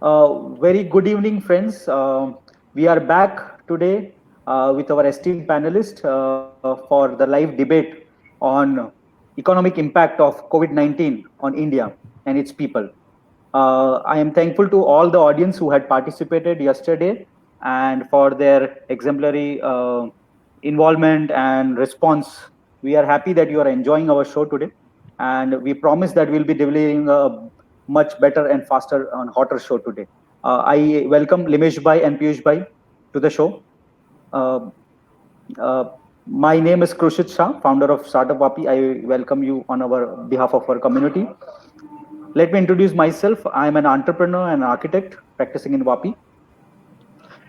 Very good evening, friends. We are back today with our esteemed panelist for the live debate on economic impact of COVID-19 on India and its people. I am thankful to all the audience who had participated yesterday and for their exemplary involvement and response. We are happy that you are enjoying our show today, and we promise that we'll be delivering a much better and faster and hotter show today. I welcome Limesh Bhai and Piyush Bhai to the show. Uh, uh, my name is Krushit Shah, founder of Startup Vapi. I welcome you on our behalf of our community. Let me introduce myself. I am an entrepreneur and architect practicing in Vapi.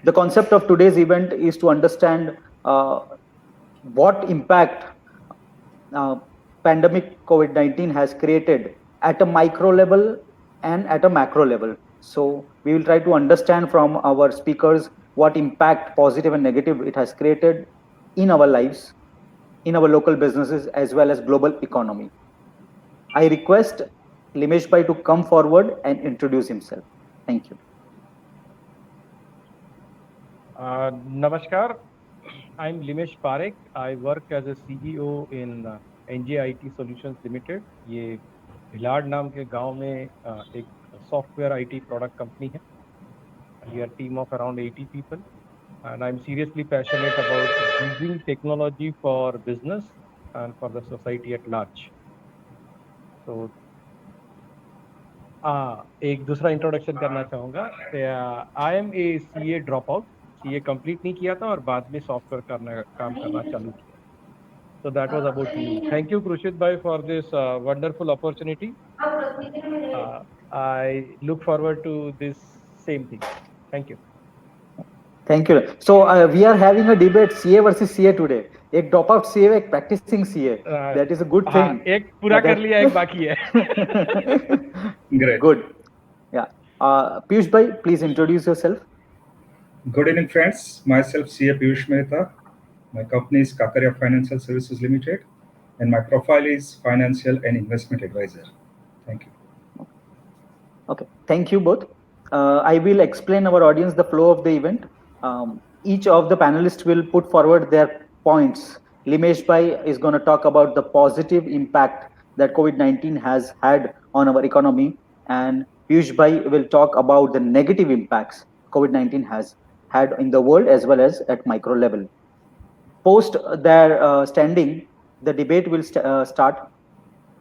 The concept of today's event is to understand what impact uh, pandemic COVID-19 has created at a micro level and at a macro level. So we will try to understand from our speakers what impact, positive and negative, it has created in our lives, in our local businesses, as well as global economy. I request Limesh Bhai to come forward and introduce himself. Thank you. Namaskar, I'm Limesh Parekh. I work as a CEO in NJIT Solutions Limited. ये भिलाड़ नाम के गांव में एक software IT product company है. We are a team of around 80 people, and I'm seriously passionate about using technology for business and for the society at large. So, एक दूसरा introduction करना चाहूँगा. I am a CA dropout. CA complete नहीं किया था और बाद में सॉफ्टवेयर काम करना चालू किया. So that was about me. Thank you, Krushit Bhai, for this wonderful opportunity. I look forward to this same thing. Thank you. Thank you. So we are having a debate CA versus CA today. एक drop out CA, एक practicing CA. That is a good thing. एक पूरा कर लिया, एक बाकी है. Great. Good. Yeah. Piyush Bhai, please introduce yourself. Good evening, friends. Myself, CA Piyush Mehta. My company is Kakaria Financial Services Limited, and my profile is Financial and Investment Advisor. Thank you. Okay. Thank you both. I will explain our audience the flow of the event. Each of the panelists will put forward their points. Limesh Bhai is going to talk about the positive impact that COVID-19 has had on our economy, and Piyush Bhai will talk about the negative impacts COVID-19 has had in the world as well as at micro level. Post their standing, the debate will start,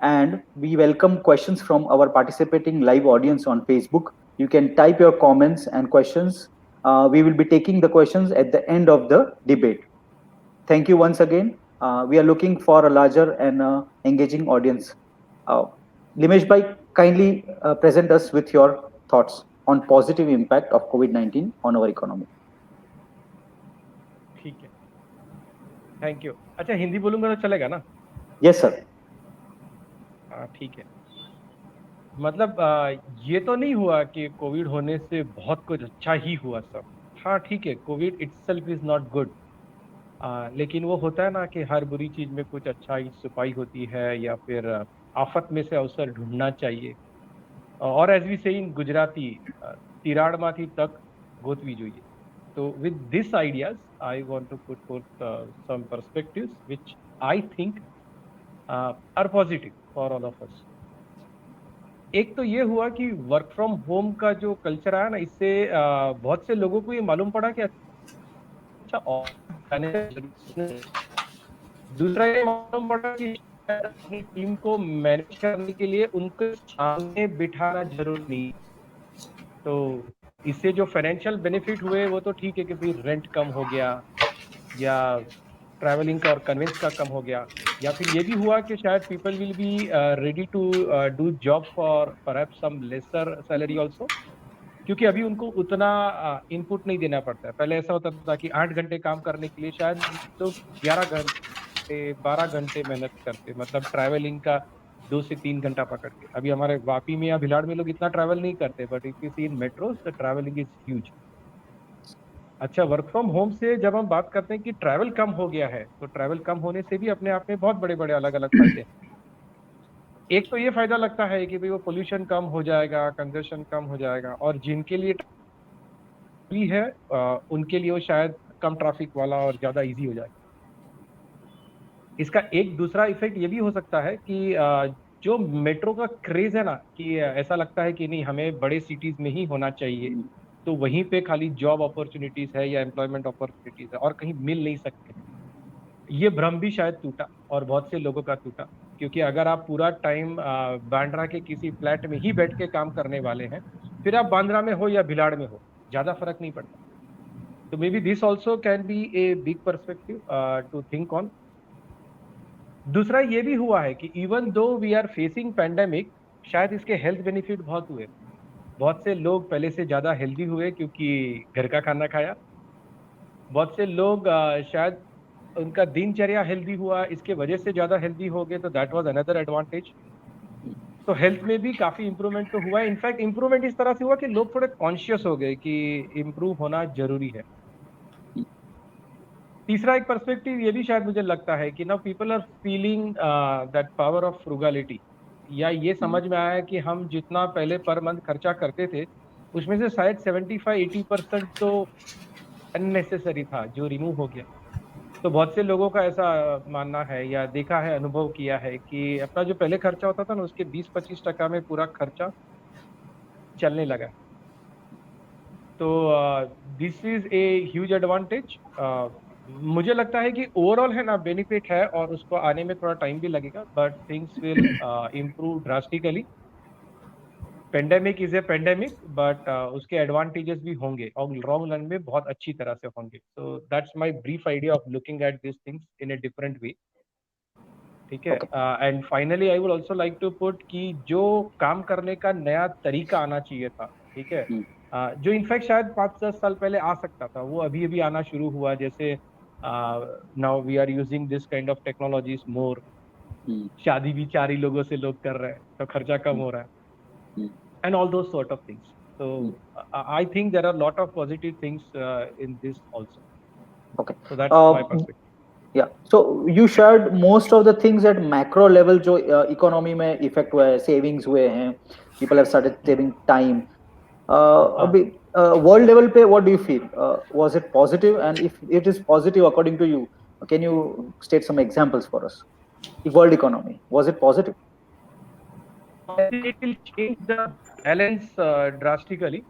and we welcome questions from our participating live audience on Facebook. You can type your comments and questions. We will be taking the questions at the end of the debate. Thank you once again. We are looking for a larger and engaging audience. Limesh Bhai, kindly present us with your thoughts on positive impact of COVID-19 on our economy. ठीक है. Thank you. अच्छा, हिंदी बोलूँगा तो चलेगा ना? Yes, sir. ठीक है. मतलब ये तो नहीं हुआ कि कोविड होने से बहुत कुछ अच्छा ही हुआ सब. हाँ ठीक है, Covid itself is not good, लेकिन वो होता है ना कि हर बुरी चीज़ में कुछ अच्छा ही छुपाई होती है या फिर आफत में से अवसर ढूंढना चाहिए. और एज वी से इन गुजराती तिराड़ माथी तक गोतवी જોઈએ. So with this ideas, I want to put forth some perspectives which I think are positive for all of us. एक तो ये हुआ कि वर्क फ्रॉम होम का जो कल्चर आया ना, इससे बहुत से लोगों को ये मालूम पड़ा कि अच्छा, और दूसरा ये मालूम पड़ा कि अपनी टीम को मैनेज करने के लिए उनको सामने बिठाना जरूरी नहीं. तो इससे जो फाइनेंशियल बेनिफिट हुए वो तो ठीक है कि भाई रेंट कम हो गया या ट्रैवलिंग का और कन्वेंस का कम हो गया, या फिर ये भी हुआ कि शायद people will be ready to do job for perhaps some lesser salary also, क्योंकि अभी उनको उतना इनपुट नहीं देना पड़ता है. पहले ऐसा होता था कि 8 घंटे काम करने के लिए शायद तो 11 घंटे 12 घंटे मेहनत करते, मतलब ट्रैवलिंग का 2 से 3 घंटा पकड़ के. अभी हमारे वापी में या भिलाड़ में लोग इतना ट्रैवल नहीं करते, but if you see in metros the travelling is huge. अच्छा, वर्क फ्रॉम होम से जब हम बात करते हैं कि ट्रैवल कम हो गया है, तो ट्रैवल कम होने से भी अपने आप में बहुत बड़े बड़े अलग अलग फायदे हैं. एक तो ये फायदा लगता है कि भाई वो पोल्यूशन कम हो जाएगा, कंजप्शन कम हो जाएगा, और जिनके लिए भी है उनके लिए वो शायद कम ट्रैफिक वाला और ज्यादा इजी हो जाएगा। इसका एक दूसरा इफेक्ट ये भी हो सकता है कि जो मेट्रो का क्रेज है ना, कि ऐसा लगता है कि नहीं हमें बड़े सिटीज में ही होना चाहिए, तो वहीं पे खाली जॉब अपॉर्चुनिटीज है या एम्प्लॉयमेंट अपॉर्चुनिटीज है और कहीं मिल नहीं सकते। ये भ्रम भी शायद टूटा, और बहुत से लोगों का टूटा, क्योंकि अगर आप पूरा टाइम बांद्रा के किसी फ्लैट में ही बैठ के काम करने वाले हैं, फिर आप बांद्रा में हो या भिलाड़ में हो, ज्यादा फर्क नहीं पड़ता। तो maybe this also can be a big perspective to think on. दूसरा ये भी हुआ है कि even though we are facing pandemic, शायद इसके हेल्थ बेनिफिट बहुत हुए। बहुत से लोग पहले से ज्यादा हेल्दी हुए क्योंकि घर का खाना खाया। बहुत से लोग शायद उनका दिनचर्या हेल्दी हुआ, इसके वजह से ज्यादा हेल्दी हो गए, तो दैट वाज अनदर एडवांटेज। तो हेल्थ में भी काफी इंप्रूवमेंट तो हुआ है। इनफैक्ट इंप्रूवमेंट इस तरह से हुआ कि लोग थोड़े कॉन्शियस हो गए कि इम्प्रूव होना जरूरी है। तीसरा एक पर्सपेक्टिव ये भी शायद मुझे लगता है कि now people are feeling that power of frugality, या ये समझ में आया कि हम जितना पहले पर मंथ खर्चा करते थे, उसमें से शायद 75-80% तो अननेसेसरी था जो रिमूव हो गया। तो बहुत से लोगों का ऐसा मानना है या देखा है, अनुभव किया है कि अपना जो पहले खर्चा होता था ना, उसके 20-25% में पूरा खर्चा चलने लगा। तो this is a huge advantage. मुझे लगता है कि ओवरऑल है ना बेनिफिट है, और उसको आने में थोड़ा टाइम भी लगेगा, but things will improve drastically. Pandemic is a pandemic, but उसके एडवांटेजेस भी होंगे और लॉन्ग रन में बहुत अच्छी तरह से होंगे। So that's my brief idea of looking at this things in a different way. ठीक है। And finally I would also like to put कि जो काम करने का नया तरीका आना चाहिए था, ठीक है, जो इनफैक्ट शायद 5-10 साल पहले आ सकता था, वो अभी अभी आना शुरू हुआ। जैसे now we are using this kind of technologies more. शादी भी 4 ही लोगों से लोग कर रहे हैं, तो खर्चा कम हो रहा है, and all those sort of things. So I think there are a lot of positive things in this also. Okay. So that's my perspective. Yeah. So you shared most of the things at macro level जो economy में effect हुआ है, savings हुए हैं, people have started saving time. अभी world level पे what do you feel? Was it positive? And if it is positive according to you, can you state some examples for us? The world economy, was it positive? It will change the balance drastically.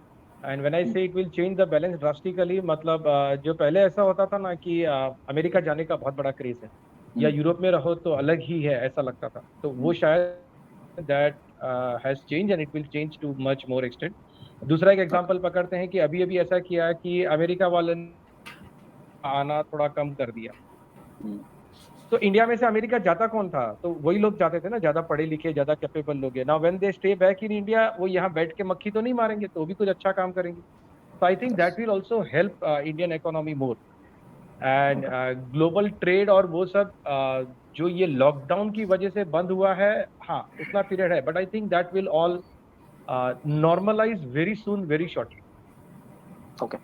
And when I say it will change the balance drastically, मतलब जो पहले ऐसा होता था ना कि America जाने का बहुत बड़ा क्रेज है, या यूरोप में रहो तो अलग ही है, ऐसा लगता था। तो वो शायद that has changed and it will change to much more extent. दूसरा एक एग्जांपल पकड़ते हैं कि अभी अभी ऐसा किया कि अमेरिका वाले ने आना थोड़ा कम कर दिया। तो इंडिया में से अमेरिका जाता कौन था? तो वही लोग जाते थे ना, ज्यादा पढ़े लिखे, ज्यादा कैपेबल लोग। Now when they stay back in India, वो यहाँ बैठ के मक्खी तो नहीं मारेंगे, तो भी कुछ अच्छा काम करेंगे। तो I think that will also help Indian economy more. And global trade और वो सब जो ये लॉकडाउन की वजह से बंद हुआ है, हाँ उतना पीरियड है, but I think that will all normalize very soon, very shortly. Okay.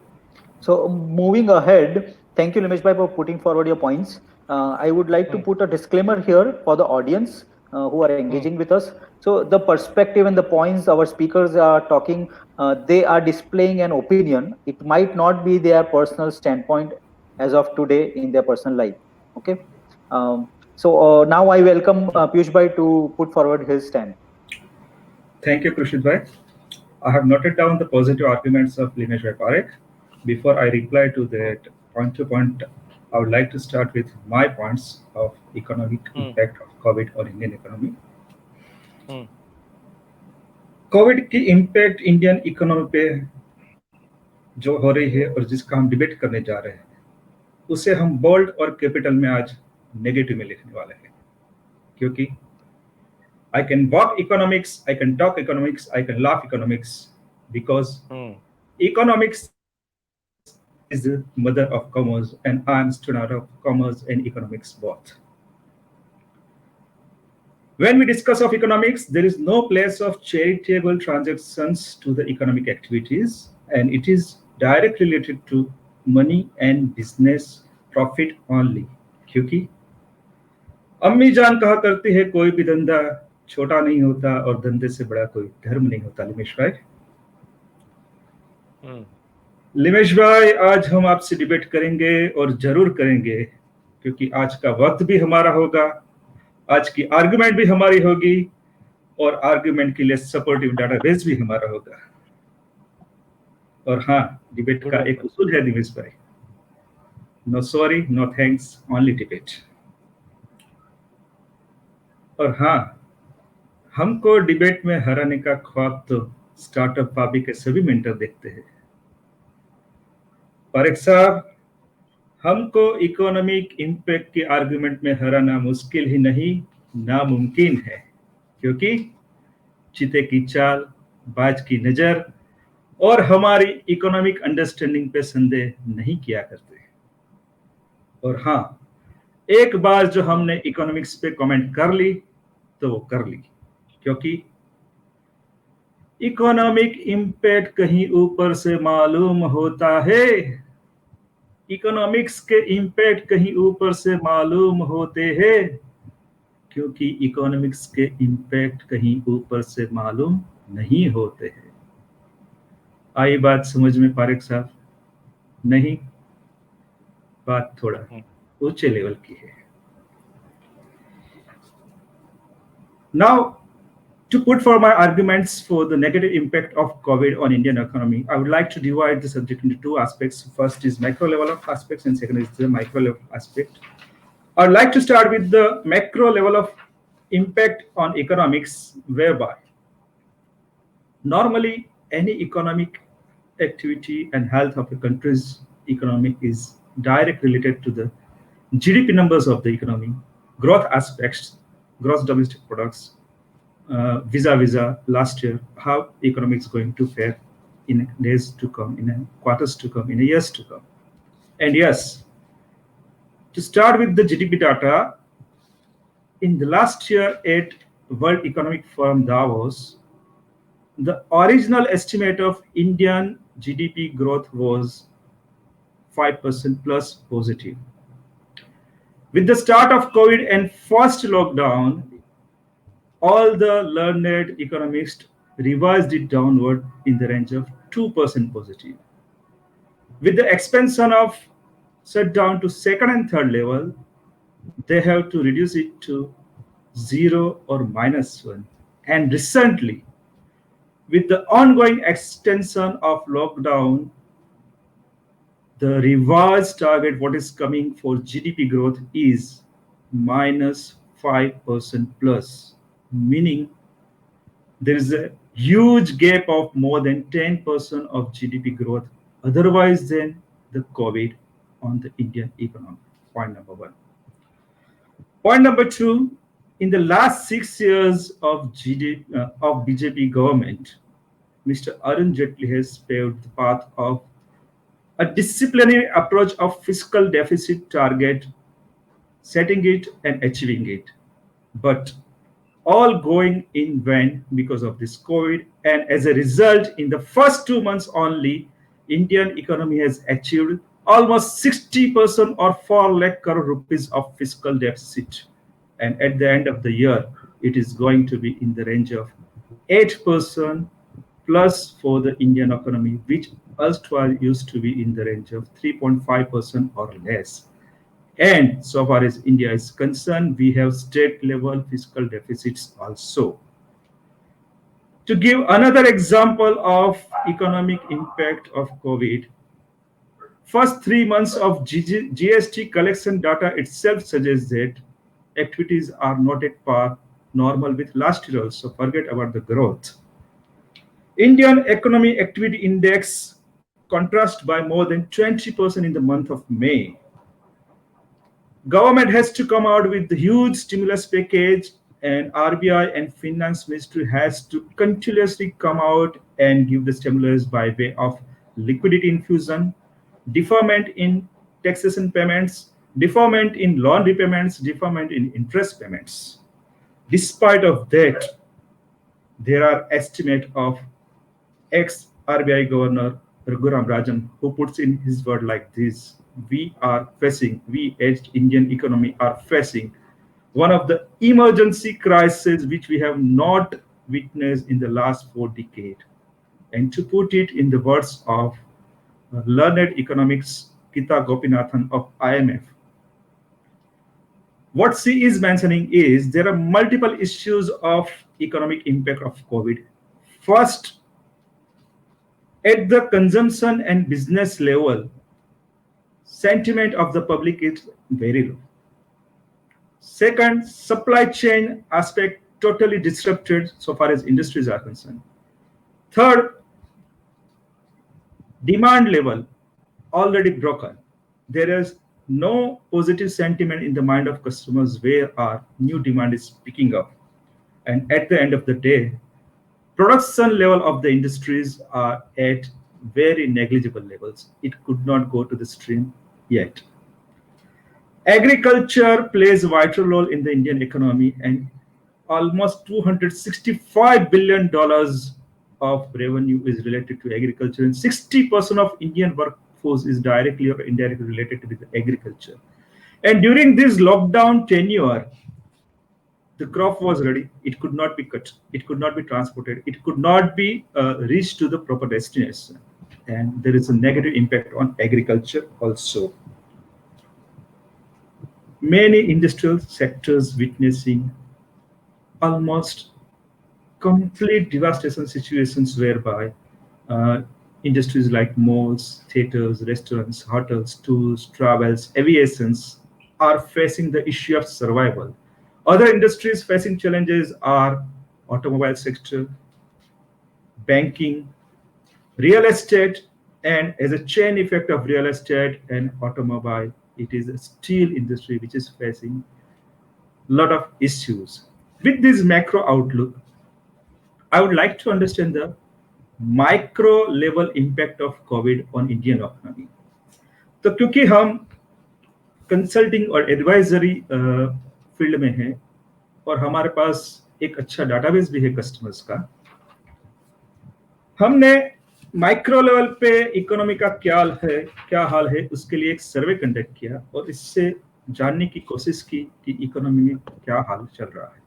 So moving ahead, thank you Nimesh bhai for putting forward your points. I would like to put a disclaimer here for the audience who are engaging with us. So the perspective and the points our speakers are talking, they are displaying an opinion. It might not be their personal standpoint as of today in their personal life. Okay. So now I welcome Piyush bhai to put forward his stand. Thank you, Krushit bhai. I have noted down the positive arguments of Linesh bhai Parekh. Before I reply to that point to point, I would like to start with my points of economic impact of COVID on Indian economy. Covid की impact Indian economy पे जो हो रही है और जिसका हम debate करने जा रहे हैं, उसे हम बोल्ड और कैपिटल में आज नेगेटिव में लिखने वाले हैं, क्योंकि I can walk economics, I can talk economics, I can laugh economics, because economics is the mother of commerce, and I am student of commerce and economics both. When we discuss of economics, there is no place of charitable transactions to the economic activities, and it is directly related to money and business profit only. क्योंकि अम्मी जान कहा करती है कोई भी धंधा छोटा नहीं होता और धंधे से बड़ा कोई धर्म नहीं होता। लिमेश भाई, लिमेश भाई, आज हम आपसे डिबेट करेंगे और जरूर करेंगे, क्योंकि आज का वक्त भी हमारा होगा, आज की आर्गुमेंट भी हमारी होगी, और आर्गुमेंट के लिए सपोर्टिव डाटाबेस भी हमारा होगा। और हाँ, डिबेट का एक उसूल है दिनेश भाई, no sorry, no thanks, only debate. और हाँ, हमको डिबेट में हराने का ख्वाब तो स्टार्टअप पाबी के सभी मेंटर देखते हैं। पारेख साहब, हमको इकोनॉमिक इम्पैक्ट के आर्गुमेंट में हराना मुश्किल ही नहीं, नामुमकिन है, क्योंकि चीते की चाल, बाज की नजर और हमारी इकोनॉमिक अंडरस्टैंडिंग पे संदेह नहीं किया करते। और हाँ, एक बार जो हमने इकोनॉमिक्स पे कमेंट कर ली तो वो कर ली, क्योंकि इकोनॉमिक इम्पैक्ट कहीं ऊपर से मालूम होता है। इकोनॉमिक्स के इम्पैक्ट कहीं ऊपर से मालूम होते हैं, क्योंकि इकोनॉमिक्स के इम्पैक्ट कहीं ऊपर से मालूम नहीं होते हैं। आई बात समझ में पारेख साहब? नहीं, बात थोड़ा ऊंचे लेवल की है। Now, to put for my arguments for the negative impact of COVID on Indian economy, I would like to divide the subject into two aspects. First is macro level of aspects, and second is the micro level aspect. I would like to start with the macro level of impact on economics, whereby normally any economic activity and health of a country's economy is directly related to the GDP numbers of the economy, growth aspects, gross domestic products, vis-a-vis last year, how economy is going to fare in days to come, in quarters to come, in years to come. And yes, to start with the GDP data, in the last year at World Economic Forum Davos, the original estimate of Indian GDP growth was 5% plus positive. With the start of COVID and first lockdown, all the learned economists revised it downward in the range of 2% positive. With the expansion of shutdown to second and third level, they have to reduce it to 0 or -1. And recently, with the ongoing extension of lockdown, the revised target, what is coming for GDP growth, is -5% plus, meaning there is a huge gap of more than 10% of GDP growth otherwise than the COVID on the Indian economy. Point number one. Point number two, in the last 6 years of BJP government, Mr. Arun Jaitley has paved the path of a disciplinary approach of fiscal deficit target, setting it and achieving it. But all going in vain because of this COVID. And as a result, in the first 2 months only, Indian economy has achieved almost 60% or 4 lakh crore rupees of fiscal deficit. And at the end of the year, it is going to be in the range of 8% plus for the Indian economy, which erstwhile used to be in the range of 3.5% or less. And so far as India is concerned, we have state level fiscal deficits also. To give another example of economic impact of COVID, first 3 months of GST collection data itself suggests that activities are not at par normal with last year also. Forget about the growth. Indian Economy Activity Index contrast by more than 20% in the month of May. Government has to come out with the huge stimulus package, and RBI and Finance Ministry has to continuously come out and give the stimulus by way of liquidity infusion, deferment in taxation payments, deferment in loan repayments, deferment in interest payments. Despite of that, there are estimate of ex-RBI Governor Raghuram Rajan, who puts in his word like this: we as Indian economy are facing one of the emergency crises which we have not witnessed in the last 4 decades. And to put it in the words of learned economics Kita Gopinathan of IMF, what she is mentioning is there are multiple issues of economic impact of COVID. First, at the consumption and business level, sentiment of the public is very low. Second, supply chain aspect totally disrupted so far as industries are concerned. Third, demand level already broken. There is no positive sentiment in the mind of customers where our new demand is picking up. And at the end of the day, production level of the industries are at very negligible levels. It could not go to the stream yet. Agriculture plays a vital role in the Indian economy, and almost $265 billion of revenue is related to agriculture, and 60% of Indian workforce is directly or indirectly related to the agriculture. And during this lockdown tenure, the crop was ready. It could not be cut. It could not be transported. It could not be reached to the proper destination. And there is a negative impact on agriculture also. Many industrial sectors witnessing almost complete devastation situations whereby industries like malls, theaters, restaurants, hotels, tours, travels, aviations are facing the issue of survival. Other industries facing challenges are automobile sector, banking, real estate, and as a chain effect of real estate and automobile, it is a steel industry which is facing a lot of issues. With this macro outlook, I would like to understand the micro level impact of COVID on Indian economy. तो क्योंकि हम consulting और advisory field में हैं और हमारे पास एक अच्छा डाटाबेस भी है कस्टमर्स का, हमने माइक्रो लेवल पे इकोनॉमी का क्या हाल है उसके लिए एक सर्वे कंडक्ट किया और इससे जानने की कोशिश की कि इकोनॉमी में क्या हाल चल रहा है.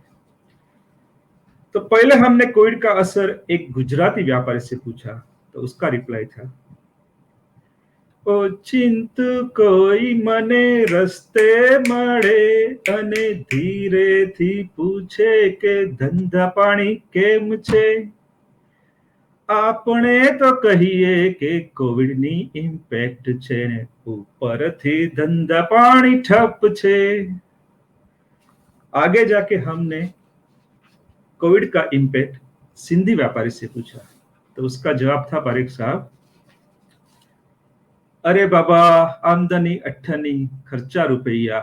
तो पहले हमने कोविड का असर एक गुजराती व्यापारी से पूछा, तो उसका रिप्लाई था, ઓચિંતું કોઈ મને રસ્તે મળે અને ધીરેથી પૂછે કે ધંધા પાણી કેમ છે. આપણે તો કહીએ કે કોવિડની ઇમ્પેક્ટ છે ને ઉપરથી ધંધા પાણી ઠપ છે. आगे जाके हमने कोविड का इम्पैक्ट सिंधी व्यापारी से पूछा, तो उसका जवाब था, पारेख साहब, अरे बाबा आमदनी अठनी खर्चा रुपया,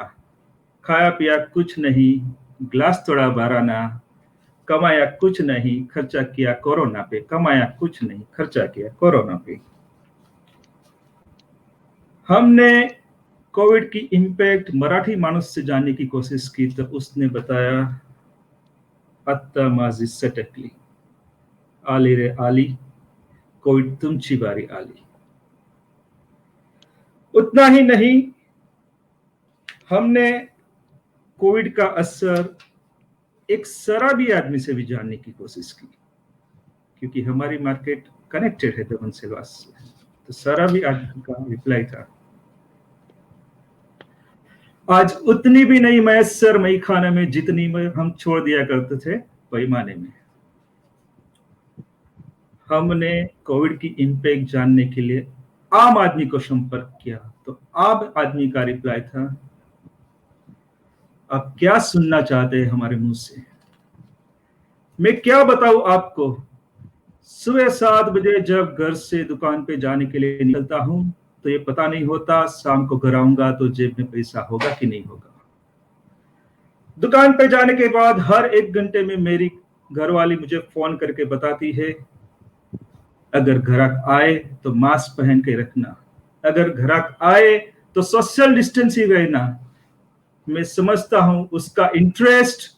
खाया पिया कुछ नहीं, ग्लास थोड़ा बाराना, कमाया कुछ नहीं, खर्चा किया कोरोना पे, कमाया कुछ नहीं, खर्चा किया कोरोना पे. हमने कोविड की इम्पैक्ट मराठी मानुस से जानने की कोशिश की, तो उसने बताया, अत्ता माझी सटकली, आली रे आली, कोविड तुमची बारी आली. उतना ही नहीं, हमने कोविड का असर एक शराबी आदमी से भी जानने की कोशिश की, क्योंकि हमारी मार्केट कनेक्टेड है दमन सेवा से. तो शराबी आदमी का रिप्लाई था, आज उतनी भी नहीं मैसर मई खाने में जितनी में हम छोड़ दिया करते थे पैमाने में. हमने कोविड की इम्पैक्ट जानने के लिए आम आदमी को संपर्क किया, तो आम आदमी का रिप्लाई था, आप क्या सुनना चाहते हैं हमारे मुंह से, मैं क्या बताऊं आपको. सुबह 7 बजे जब घर से दुकान पे जाने के लिए निकलता हूं तो ये पता नहीं होता शाम को घर आऊंगा तो जेब में पैसा होगा कि नहीं होगा. दुकान पे जाने के बाद हर 1 घंटे में मेरी घरवाली मुझे फोन करके बताती है, अगर ग्राहक आए तो मास्क पहन के रखना, अगर ग्राहक आए तो सोशल डिस्टेंसिंग रहना. मैं समझता हूं उसका इंटरेस्ट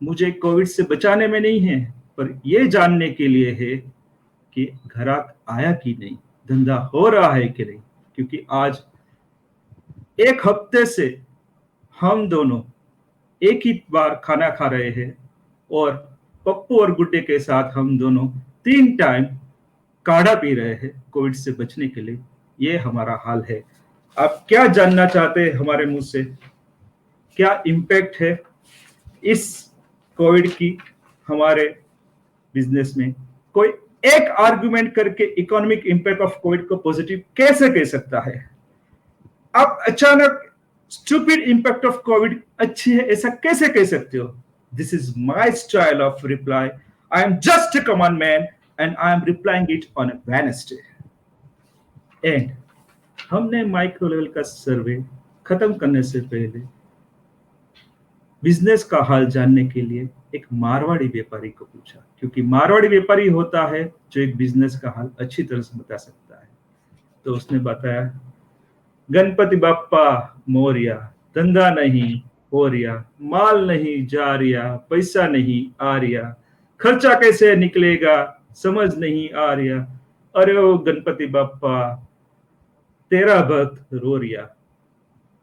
मुझे कोविड से बचाने में नहीं है, पर यह जानने के लिए है कि ग्राहक आया कि नहीं, धंधा हो रहा है कि नहीं. क्योंकि आज 1 हफ्ते से हम दोनों एक ही बार खाना खा रहे हैं और पप्पू और गुड्डे के साथ हम दोनों 3 टाइम काढ़ा पी रहे हैं कोविड से बचने के लिए। ये हमारा हाल है। आप क्या जानना चाहते हैं हमारे मुंह से? क्या इम्पैक्ट है इस कोविड की हमारे बिजनेस में? कोई एक आर्गुमेंट करके इकोनॉमिक इंपैक्ट ऑफ कोविड को पॉजिटिव कैसे कह सकता है? आप अचानक स्टूपिड इंपैक्ट ऑफ कोविड अच्छी है ऐसा कैसे कह सकते हो? This is my style of reply. I am just a common man and I am replying it on a Wednesday. And हमने माइक्रो लेवल का सर्वे खत्म करने से पहले बिजनेस का हाल जानने के लिए एक मारवाड़ी व्यापारी को पूछा, क्योंकि मारवाड़ी व्यापारी होता है जो एक बिजनेस का हाल अच्छी तरह से बता सकता है। तो उसने बताया, गणपति बाप्पा मोरिया, धंधा नहीं हो रिया, माल नहीं जा रिया, पैसा नहीं आ रिया, खर्चा कैसे निकलेगा समझ नहीं आ रिया, अरे ओ गणपति बाप्पा तेरा भक्त रो रिया।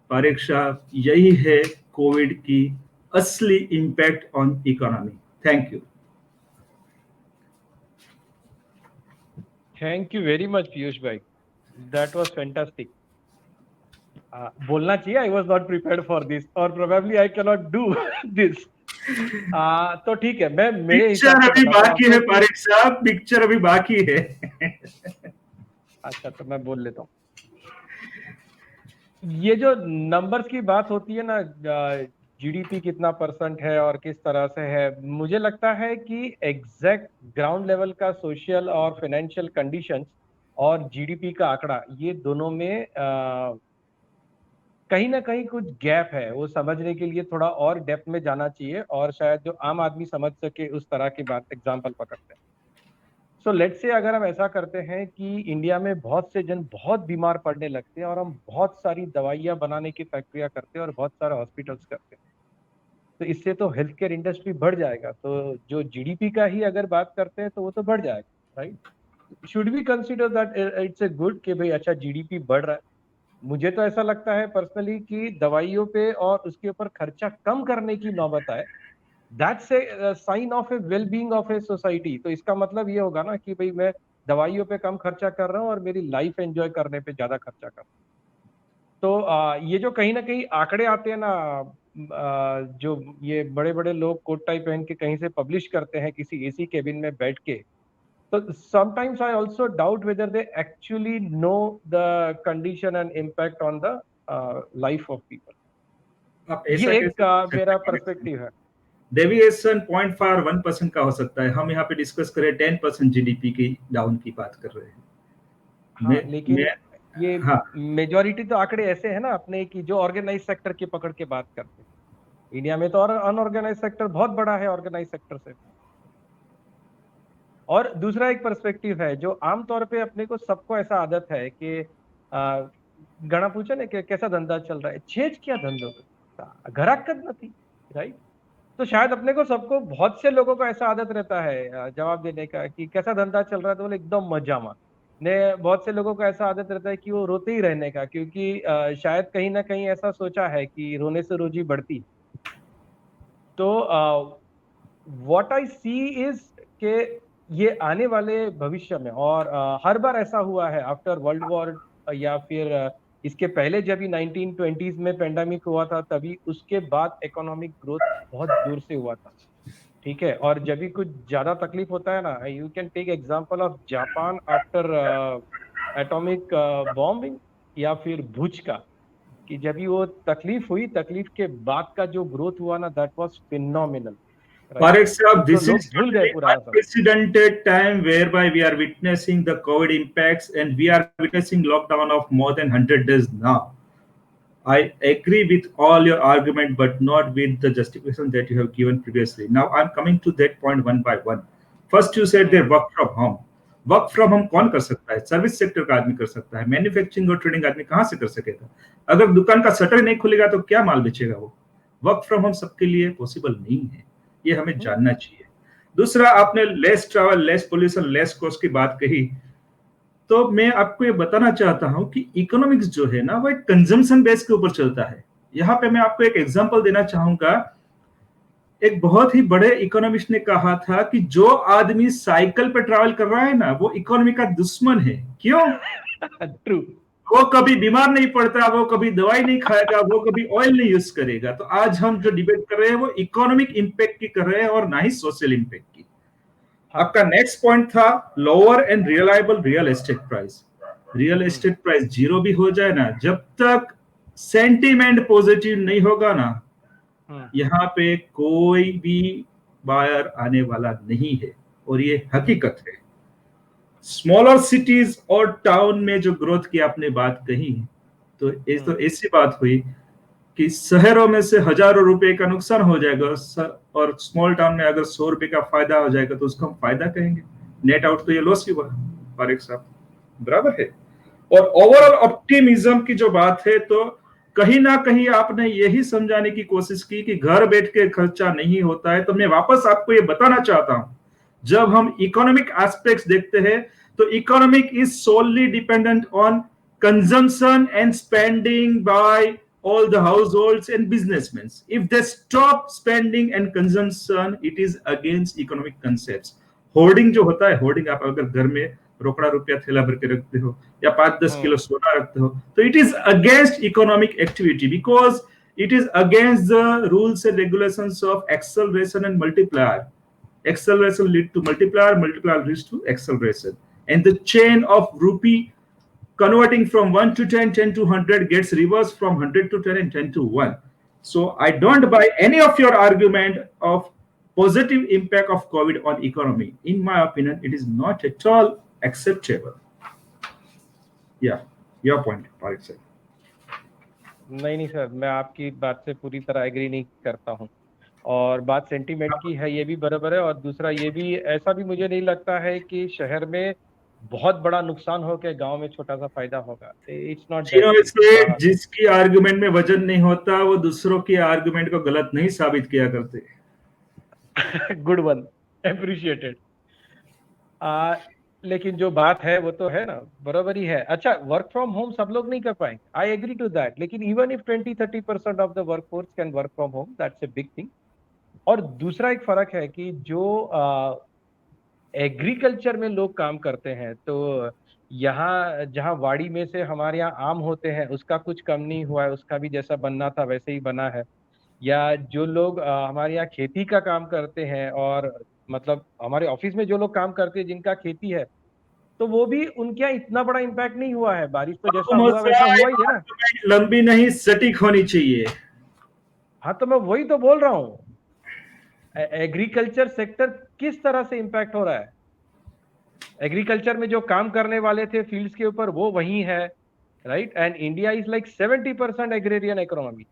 पारेख साहब, यही है कोविड की असली impact on economy. Thank you. Thank you very much Piyush भाई, दैट वाज फैंटास्टिक। बोलना चाहिए I was not prepared for this और probably I can not do this. तो ठीक है, मैं मेरे हिसाब से अभी बाकी है पारेख साहब, पिक्चर अभी बाकी है। अच्छा, तो मैं बोल लेता हूँ। ये जो नंबर्स की बात होती है ना, जीडीपी कितना परसेंट है और किस तरह से है, मुझे लगता है कि एग्जैक्ट ग्राउंड लेवल का सोशल और फाइनेंशियल कंडीशंस और जीडीपी का आंकड़ा, ये दोनों में कहीं ना कहीं कुछ गैप है। वो समझने के लिए थोड़ा और डेप्थ में जाना चाहिए और शायद जो आम आदमी समझ सके उस तरह की बात एग्जाम्पल पकड़ते हैं। सो लेट्स से अगर हम ऐसा करते हैं कि इंडिया में बहुत से जन बहुत बीमार पड़ने लगते हैं और हम बहुत सारी दवाइयां बनाने की फैक्ट्रियां करते हैं और बहुत सारे हॉस्पिटल्स करते हैं, तो इससे तो हेल्थ केयर इंडस्ट्री बढ़ जाएगा। तो जो जीडीपी का ही अगर बात करते हैं तो वो तो बढ़ जाएगा, right? Should we consider that it's a good कि भाई अच्छा जीडीपी बढ़ रहा है? मुझे तो ऐसा लगता है पर्सनली कि दवाइयों पे और उसके ऊपर खर्चा कम करने की नौबत आए, that's a sign of a well being of a society. तो इसका मतलब ये होगा ना कि भाई मैं दवाइयों पे कम खर्चा कर रहा हूँ और मेरी लाइफ एंजॉय करने पे ज्यादा खर्चा कर रहा हूँ। तो ये जो कहीं ना कहीं आंकड़े आते हैं ना, जो ये बड़े बड़े लोग कोट टाई पहन के कहीं से पब्लिश करते हैं किसी एसी केबिन में बैठ के, तो sometimes I also doubt whether they actually know the condition and impact on the life of people. आप ऐसा ये एक कैसे मेरा पर्सपेक्टिव है। डेविएशन 0.1% का हो सकता है। हम यहाँ पे डिस्कस करें 10% जीडीपी की डाउन की बात कर रहे हैं। हाँ, लेकिन ये हाँ, मेजोरिटी तो आंकड़े ऐसे है ना अपने की जो ऑर्गेनाइज सेक्टर की पकड़ के बात करते हैं। इंडिया में तो और अनऑर्गेनाइज सेक्टर बहुत बड़ा है ऑर्गेनाइज सेक्टर से। और दूसरा एक पर्सपेक्टिव है जो आमतौर पे अपने को सबको ऐसा आदत है कि गणा पूछे ना कि कैसा धंधा चल रहा है, छेज क्या धंधो घराकत नहीं, राइट? तो शायद अपने को सबको, बहुत से लोगों को ऐसा आदत रहता है जवाब देने का कि कैसा धंधा चल रहा है, तो बोले एकदम मजामा ने। बहुत से लोगों को ऐसा आदत रहता है कि वो रोते ही रहने का, क्योंकि शायद कहीं ना कहीं ऐसा सोचा है कि रोने से रोजी बढ़ती। तो व्हाट आई सी इज के ये आने वाले भविष्य में, और हर बार ऐसा हुआ है आफ्टर वर्ल्ड वॉर या फिर इसके पहले जब भी 1920s में पेंडेमिक हुआ था, तभी उसके बाद इकोनॉमिक ग्रोथ बहुत जोर से हुआ था, ठीक है? और जब भी कुछ ज्यादा तकलीफ होता है ना, you can take example of Japan after atomic bombing या फिर भुज का, कि जब भी वो तकलीफ हुई, तकलीफ के बाद का जो ग्रोथ हुआ ना, that was phenomenal. Parekh sir, तो this लोग is भूल गए totally पुराना सब। unprecedented time whereby we are witnessing the COVID impacts and we are witnessing lockdown of more than 100 days now. I agree with all your argument, but not with the justification that you have given previously. Now I'm coming to that point one by one. First, you said they work from home. Work from home कौन कर सकता है? Service sector का आदमी कर सकता है। Manufacturing और ट्रेडिंग आदमी कहाँ से कर सकेगा? अगर दुकान का शटर नहीं खुलेगा तो क्या माल बेचेगा वो? वर्क फ्रॉम होम सबके लिए पॉसिबल नहीं है, ये हमें जानना चाहिए। दूसरा, आपने less travel, less pollution, less cost की बात कही, तो मैं आपको ये बताना चाहता हूं कि इकोनॉमिक्स जो है ना, वो एक कंजम्पशन बेस के ऊपर चलता है। यहाँ पे मैं आपको एक एग्जांपल देना चाहूंगा एक बहुत ही बड़े इकोनॉमिस्ट ने कहा था कि जो आदमी साइकिल पे ट्रैवल कर रहा है ना, वो इकोनॉमी का दुश्मन है। क्यों? ट्रू। वो कभी बीमार नहीं पड़ता, वो कभी दवाई नहीं खाएगा, वो कभी ऑयल नहीं यूज करेगा। तो आज हम जो डिबेट कर रहे हैं वो इकोनॉमिक इंपैक्ट की कर रहे हैं और ना ही सोशल इंपैक्ट की। आपका नेक्स्ट पॉइंट था lower and reliable real estate price. Real estate price zero भी हो जाए ना, जब तक सेंटीमेंट पॉजिटिव नहीं होगा ना, यहाँ पे कोई भी बायर आने वाला नहीं है, और ये हकीकत है। स्मॉलर सिटीज और टाउन में जो ग्रोथ की आपने बात कही, तो ऐसी बात हुई कि शहरों में से हजारों रुपए का नुकसान हो जाएगा और स्मॉल टाउन में अगर 100 रुपए का फायदा हो जाएगा तो उसको हम फायदा कहेंगे। नेट आउट तो ये लॉस ही हुआ फारिक साहब, बराबर है। और ओवरऑल ऑप्टिमिज्म की जो बात है, तो कहीं ना कहीं आपने यही समझाने की कोशिश की कि घर बैठ के खर्चा नहीं होता है। तो मैं वापस आपको ये बताना चाहता हूं, जब हम इकोनॉमिक एस्पेक्ट्स देखते हैं तो economic is solely dependent on consumption and spending by all the households and businessmen. If they stop spending and consumption, it is against economic concepts. Hoarding जो होता है, होर्डिंग आप अगर घर में रोकड़ा रुपया थैला भर के रखते हो या 5-10 किलो सोना रखते हो, तो it is against economic activity, because it is against the rules and regulations of acceleration and multiplier. Acceleration lead to multiplier, multiplier leads to acceleration, and the chain of rupee converting from 1 to 10, 10 to 100 gets reversed from 100 to 10 and 10 to 1. So I don't buy any of your argument of positive impact of COVID on economy. In my opinion, it is not at all acceptable. Yeah, your point, Parik sir. नहीं sir, मैं आपकी बात से पूरी तरह agree नहीं करता हूँ। और बात सेंटीमेंट की है, ये भी बराबर है। और दूसरा ये भी, ऐसा भी मुझे नहीं लगता है कि शहर में बहुत बड़ा नुकसान हो के गांव में छोटा सा फायदा होगा। It's not that. जिसकी आर्गुमेंट में वजन नहीं होता वो दूसरों की आर्गुमेंट को गलत नहीं साबित किया करते। Good one, appreciated. लेकिन जो बात है वो तो है ना, बराबर ही है। अच्छा, वर्क फ्रॉम होम सब लोग नहीं कर पाएंगे, आई एग्री टू दैट, लेकिन even if 20-30% of the workforce can work from home, that's a big thing. और दूसरा एक फर्क है कि जो एग्रीकल्चर में लोग काम करते हैं, तो यहाँ जहाँ वाड़ी में से हमारे यहाँ आम होते हैं, उसका कुछ कम नहीं हुआ है, उसका भी जैसा बनना था वैसे ही बना है। या जो लोग हमारे यहाँ खेती का काम करते हैं, और मतलब हमारे ऑफिस में जो लोग काम करते हैं जिनका खेती है, तो वो भी उनके यहाँ इतना बड़ा इम्पैक्ट नहीं हुआ है। बारिश तो जैसा हुआ वैसा हुआ ही है ना। लंबी नहीं, सटीक होनी चाहिए। हाँ, तो मैं वही तो बोल रहा हूँ, एग्रीकल्चर सेक्टर किस तरह से इम्पैक्ट हो रहा है। एग्रीकल्चर में जो काम करने वाले थे फील्ड्स के ऊपर, वो वही है, right. And India is like 70% agrarian economy,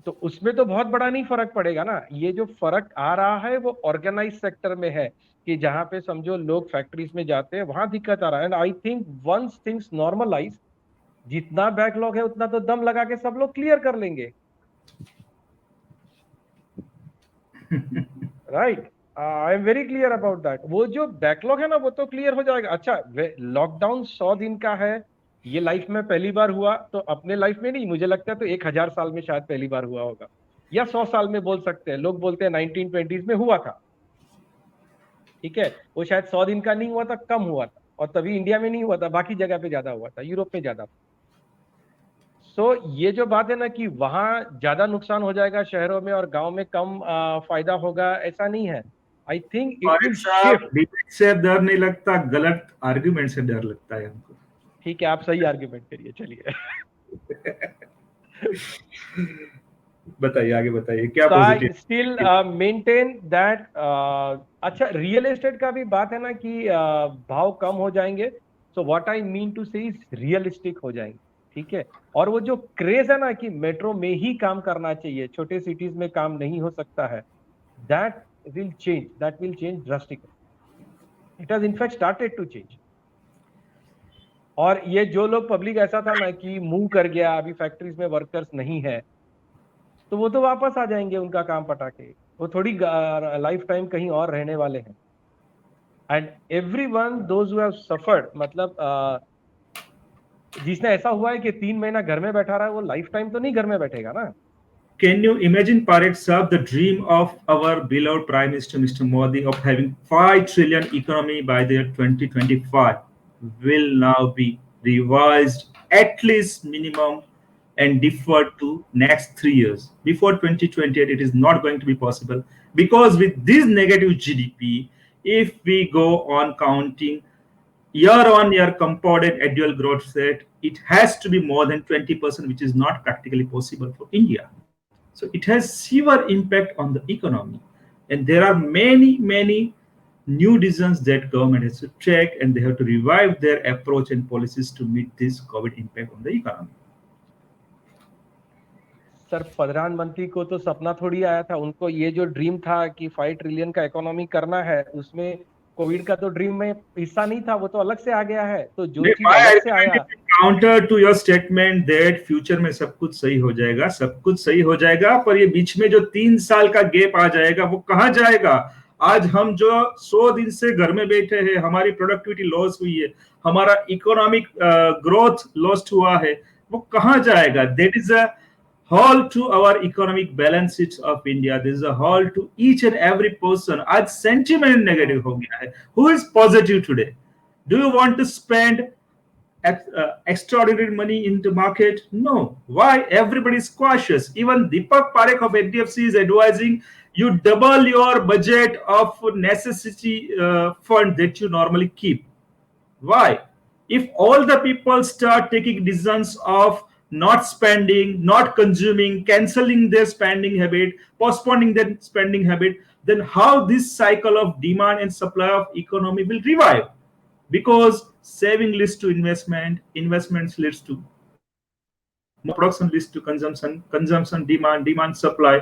तो उसमें तो बहुत बड़ा नहीं फर्क पड़ेगा ना। ये जो फर्क आ रहा है वो ऑर्गेनाइज सेक्टर में है, कि जहां पे समझो लोग फैक्ट्रीज में जाते हैं, वहां दिक्कत आ रहा है। And I think once things normalise, जितना बैकलॉग है उतना तो दम लगा के सब लोग क्लियर कर लेंगे, right. I am very clear about that. वो जो बैकलॉग है ना, वो तो क्लियर हो जाएगा। अच्छा, लॉकडाउन 100 दिन का है, ये लाइफ में पहली बार हुआ, तो अपने लाइफ में नहीं, मुझे लगता है तो 1000 साल में शायद पहली बार हुआ होगा, या 100 साल में बोल सकते हैं। लोग बोलते हैं 1920s में हुआ था, ठीक है, वो शायद 100 दिन का नहीं हुआ था, कम हुआ था, और तभी इंडिया में नहीं हुआ था, बाकी जगह पे ज्यादा हुआ था, यूरोप में ज्यादा। सो ये जो बात है ना कि वहां ज्यादा नुकसान हो जाएगा शहरों में और गांव में कम फायदा होगा, ऐसा नहीं है। I think it will shift. Debate से डर नहीं लगता, गलत आर्गुमेंट से डर लगता है हमको। ठीक है, आप सही आर्गुमेंट करिए, चलिए। बताइए, आगे बताइए क्या पॉजिटिव। Still maintain that. अच्छा, रियल एस्टेट का भी बात है ना कि भाव कम हो जाएंगे, so what I mean to say is realistic हो जाएंगे, ठीक है। और वो जो क्रेज है ना कि मेट्रो में ही काम करना चाहिए, छोटे सिटीज में काम नहीं हो सकता है, that will change drastically. It has in fact started to change. और ये जो लोग पब्लिक ऐसा था ना कि मूव कर गया, अभी फैक्ट्रीज में वर्कर्स नहीं है, तो वो तो वापस आ जाएंगे उनका काम पटा के, वो थोड़ी लाइफ टाइम कहीं और रहने वाले हैं। And everyone those who have suffered, मतलब जिसने ऐसा हुआ है कि 3 महीना घर में बैठा रहा है, वो लाइफ टाइम तो नहीं घर में बैठेगा ना। Can you imagine, Parekh sir, the dream of our beloved Prime Minister, Mr. Modi, of having 5 trillion economy by the year 2025 will now be revised at least minimum and deferred to next 3 years. Before 2028, it is not going to be possible because with this negative GDP, if we go on counting year-on-year compounded annual growth rate, it has to be more than 20%, which is not practically possible for India. So it has severe impact on the economy. And there are many new decisions that government has to take, and they have to revive their approach and policies to meet this COVID impact on the economy. Sir, प्रधानमंत्री को तो सपना थोड़ी आया था, उनको ये जो ड्रीम था कि 5 ट्रिलियन का इकोनॉमी करना है, उसमें कोविड का तो ड्रीम में हिस्सा नहीं था, वो तो अलग से आ गया है। तो जो चीज अलग से आया, counter to your statement that future में सब कुछ सही हो जाएगा, सब कुछ सही हो जाएगा, पर ये बीच में जो 3 साल का गैप आ जाएगा वो कहाँ जाएगा? आज हम जो 100 दिन से घर में बैठे हैं, हमारी प्रोडक्टिविटी लॉस हुई है, हमारा इकोनॉमिक ग्रोथ लॉस्ट हुआ है, वो कहाँ जाएगा? That is a hole to our economic balance sheet of India, this is a hole to each and every person. आज सेंटिमेंट नेगेटिव हो गया है। Who is positive today? Do you want to spend extraordinary money into market? No. Why? Everybody is cautious. Even Deepak Parekh of HDFC is advising you double your budget of necessity fund that you normally keep. Why? If all the people start taking decisions of not spending, not consuming, cancelling their spending habit, postponing their spending habit, then how this cycle of demand and supply of economy will revive? Because saving leads to investment, investments leads to production, leads to consumption, consumption demand, demand supply.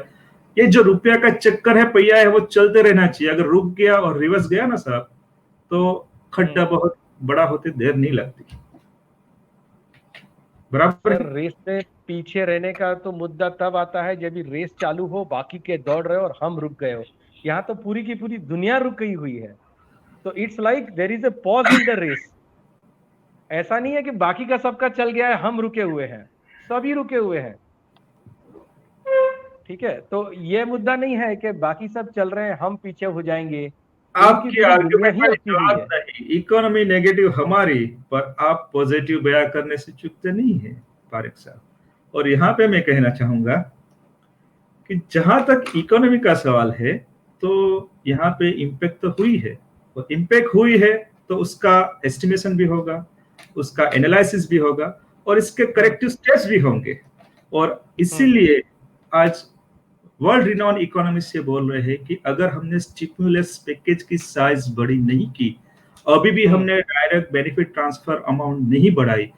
ये जो रुपया का चक्कर है, पहिया है, वो चलते रहना चाहिए। अगर रुक गया और रिवर्स गया ना साहब, तो खड्डा बहुत बड़ा होते देर नहीं लगती। बराबर। रेस में पीछे रहने का तो मुद्दा तब आता है जब रेस चालू हो, बाकी के दौड़ रहे हो और हम रुक गए हो। यहाँ तो पूरी की पूरी दुनिया रुक गई हुई है। तो it's like there is a pause in the race. ऐसा नहीं है कि बाकी का सबका चल गया है, हम रुके हुए हैं, सभी रुके हुए हैं। ठीक है, तो ये मुद्दा नहीं है कि बाकी सब चल रहे हैं हम पीछे हो जाएंगे। आपकी आर्गुमेंट में जवाब नहीं, इकोनॉमी नेगेटिव हमारी, पर आप पॉजिटिव बयां करने से चूकते नहीं है पारेख साहब। और यहाँ पे मैं कहना चाहूंगा कि जहां तक इकोनॉमी का सवाल है, तो यहाँ पे इम्पैक्ट तो हुई है, और इम्पैक्ट हुई है तो उसका एस्टिमेशन भी होगा, उसका एनालिसिस भी होगा, और इसके करेक्टिव स्टेप्स भी होंगे। और इसीलिए आज वर्ल्ड रिनॉन इकोनॉमिस्ट से बोल रहे हैं कि अगर हमने स्टिमुलस पैकेज की साइज बड़ी नहीं की, अभी भी हमने डायरेक्ट बेनिफिट ट्रांसफर अमाउंट नहीं बढ़ाई,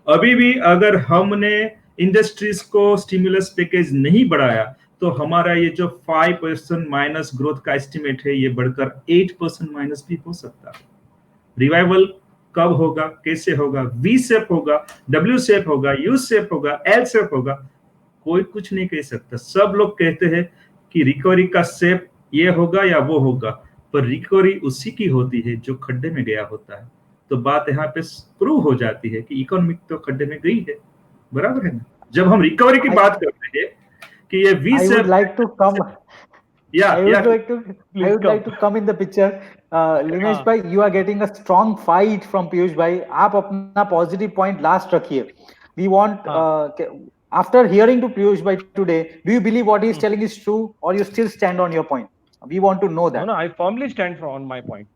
अभी भी अगर हमने इंडस्ट्रीज को स्टिमुलस पैकेज नहीं बढ़ाया, तो हमारा ये जो 5% माइनस ग्रोथ का एस्टिमेट है, ये बढ़कर 8% माइनस भी हो सकता है। रिवाइवल कब होगा, कैसे होगा? वी शेप होगा, डब्ल्यू शेप होगा, यू शेप होगा, एल शेप होगा, कोई कुछ नहीं कह सकता। सब लोग कहते हैं कि रिकवरी का शेप ये होगा या वो होगा, पर रिकवरी उसी की होती है जो खड्डे में गया होता है। तो बात यहाँ पे प्रूव हो जाती है कि इकोनॉमिक तो खड्डे में गई है, बराबर है ना? जब हम रिकवरी की बात करते हैं कि ये V shape, I would like to come in the picture. Limesh bhai, you are getting a strong fight from Piyush bhai. आप अपना positive point last रखिए. We want after hearing to Piyush bhai today, do you believe what he is telling is true, or you still stand on your point? We want to know that. No, I firmly stand on my point.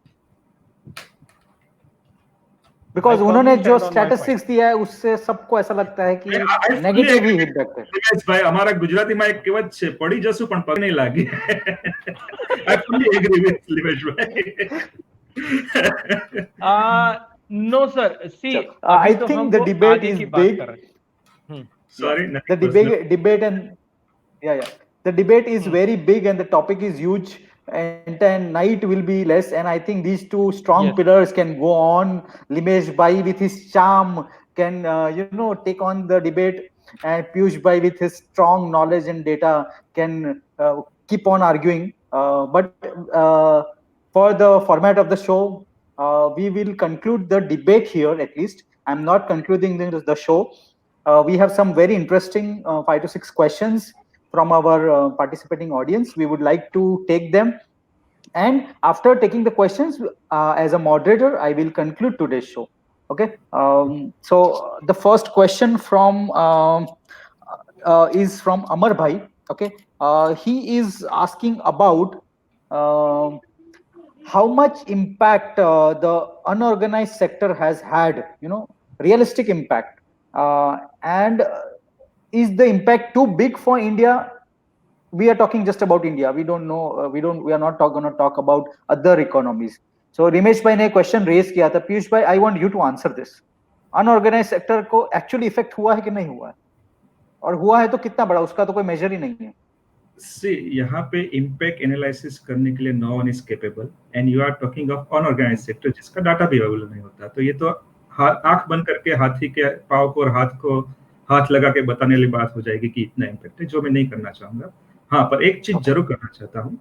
Because उन्होंने जो statistics दिया है, उससे सबको ऐसा लगता है कि नेगेटिव ही इम्पैक्ट है। लिमेश भाई, हमारा गुजराती में एक कહેવત છે, પડી જશું પણ પગ નહીં લાગે। I fully agree with Limesh bhai. No sir, see, I think the debate is big. Sorry, the debate and the debate is very big and the topic is huge, and night will be less, and I think these two strong pillars can go on. Limesh bhai with his charm can take on the debate, and Piyush bhai with his strong knowledge and data can keep on arguing. But for the format of the show, we will conclude the debate here. At least I'm not concluding the show. We have some very interesting 5 to 6 questions from our participating audience. We would like to take them. And after taking the questions, as a moderator, I will conclude today's show. Okay. So the first question from is from Amar Bhai. Okay. He is asking about how much impact the unorganized sector has had, realistic impact, and is the impact too big for India? We are talking just about India. We don't know. We are not going to talk about other economies. So Rimesh bhai ने question raise किया था. Piyush bhai, I want you to answer this. Unorganized sector को actually effect हुआ है कि नहीं हुआ है? और हुआ है तो कितना बड़ा? उसका तो कोई measure ही नहीं है. See, यहाँ पे impact analysis करने के लिए no one is capable, and you are talking of unorganized sector जिसका डाटा भी अवेलेबल नहीं होता. तो ये तो आंख बंद करके हाथी के पाँव को और हाथ को हाथ लगा के बताने वाली बात हो जाएगी कि इतना इम्पैक्ट है, जो मैं नहीं करना चाहूंगा. हाँ, पर एक चीज जरूर करना चाहता हूँ.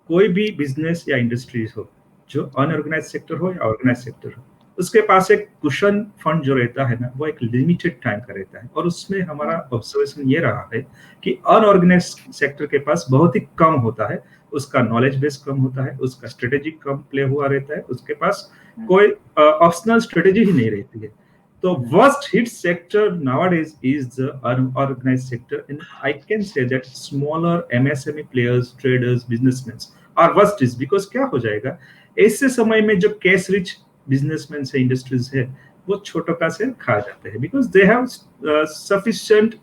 कोई भी बिजनेस या इंडस्ट्रीज हो, जो अनऑर्गेनाइज सेक्टर हो या ऑर्गेनाइज सेक्टर हो, उसके पास एक कुशन फंड जो रहता है ना, वो एक लिमिटेड टाइम का रहता है. और उसमें हमारा ऑब्जर्वेशन ये रहा है कि अनऑर्गेनाइज सेक्टर के पास बहुत ही कम होता है. उसका नॉलेज बेस कम होता है, उसका स्ट्रेटेजी कम प्ले हुआ रहता है, उसके पास कोई ऑप्शनल स्ट्रेटेजी ही नहीं रहती है. So worst hit sector nowadays is the unorganized sector, and I can say that smaller MSME players, traders, businessmen are worst is because क्या हो जाएगा, ऐसे समय में जो कैश रिच बिजनेसमैन से इंडस्ट्रीज है, वो छोटों का से खा जाते हैं because they have sufficient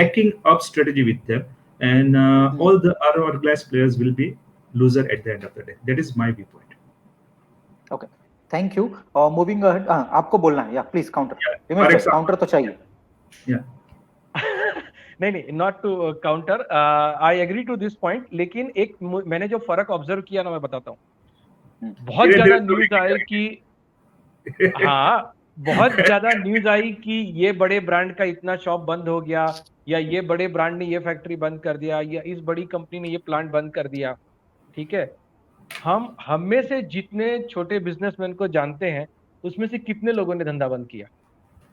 backing up strategy with them, and all the unorganized players will be loser at the end of the day. That is my viewpoint. Okay. Thank you. Moving ahead, आपको बोलना है या please counter. Counter तो चाहिए. नहीं, not to counter. I agree to this point. लेकिन एक मैंने जो फर्क ऑब्जर्व किया ना, मैं बताता हूँ. बहुत ज्यादा न्यूज आई कि हाँ, बहुत ज्यादा न्यूज आई कि ये बड़े ब्रांड का इतना शॉप बंद हो गया, या ये बड़े ब्रांड ने ये फैक्ट्री बंद कर दिया, या इस बड़ी कंपनी ने ये प्लांट बंद कर दिया. ठीक है, हम में से जितने छोटे बिजनेसमैन को जानते हैं, उसमें से कितने लोगों ने धंधा बंद किया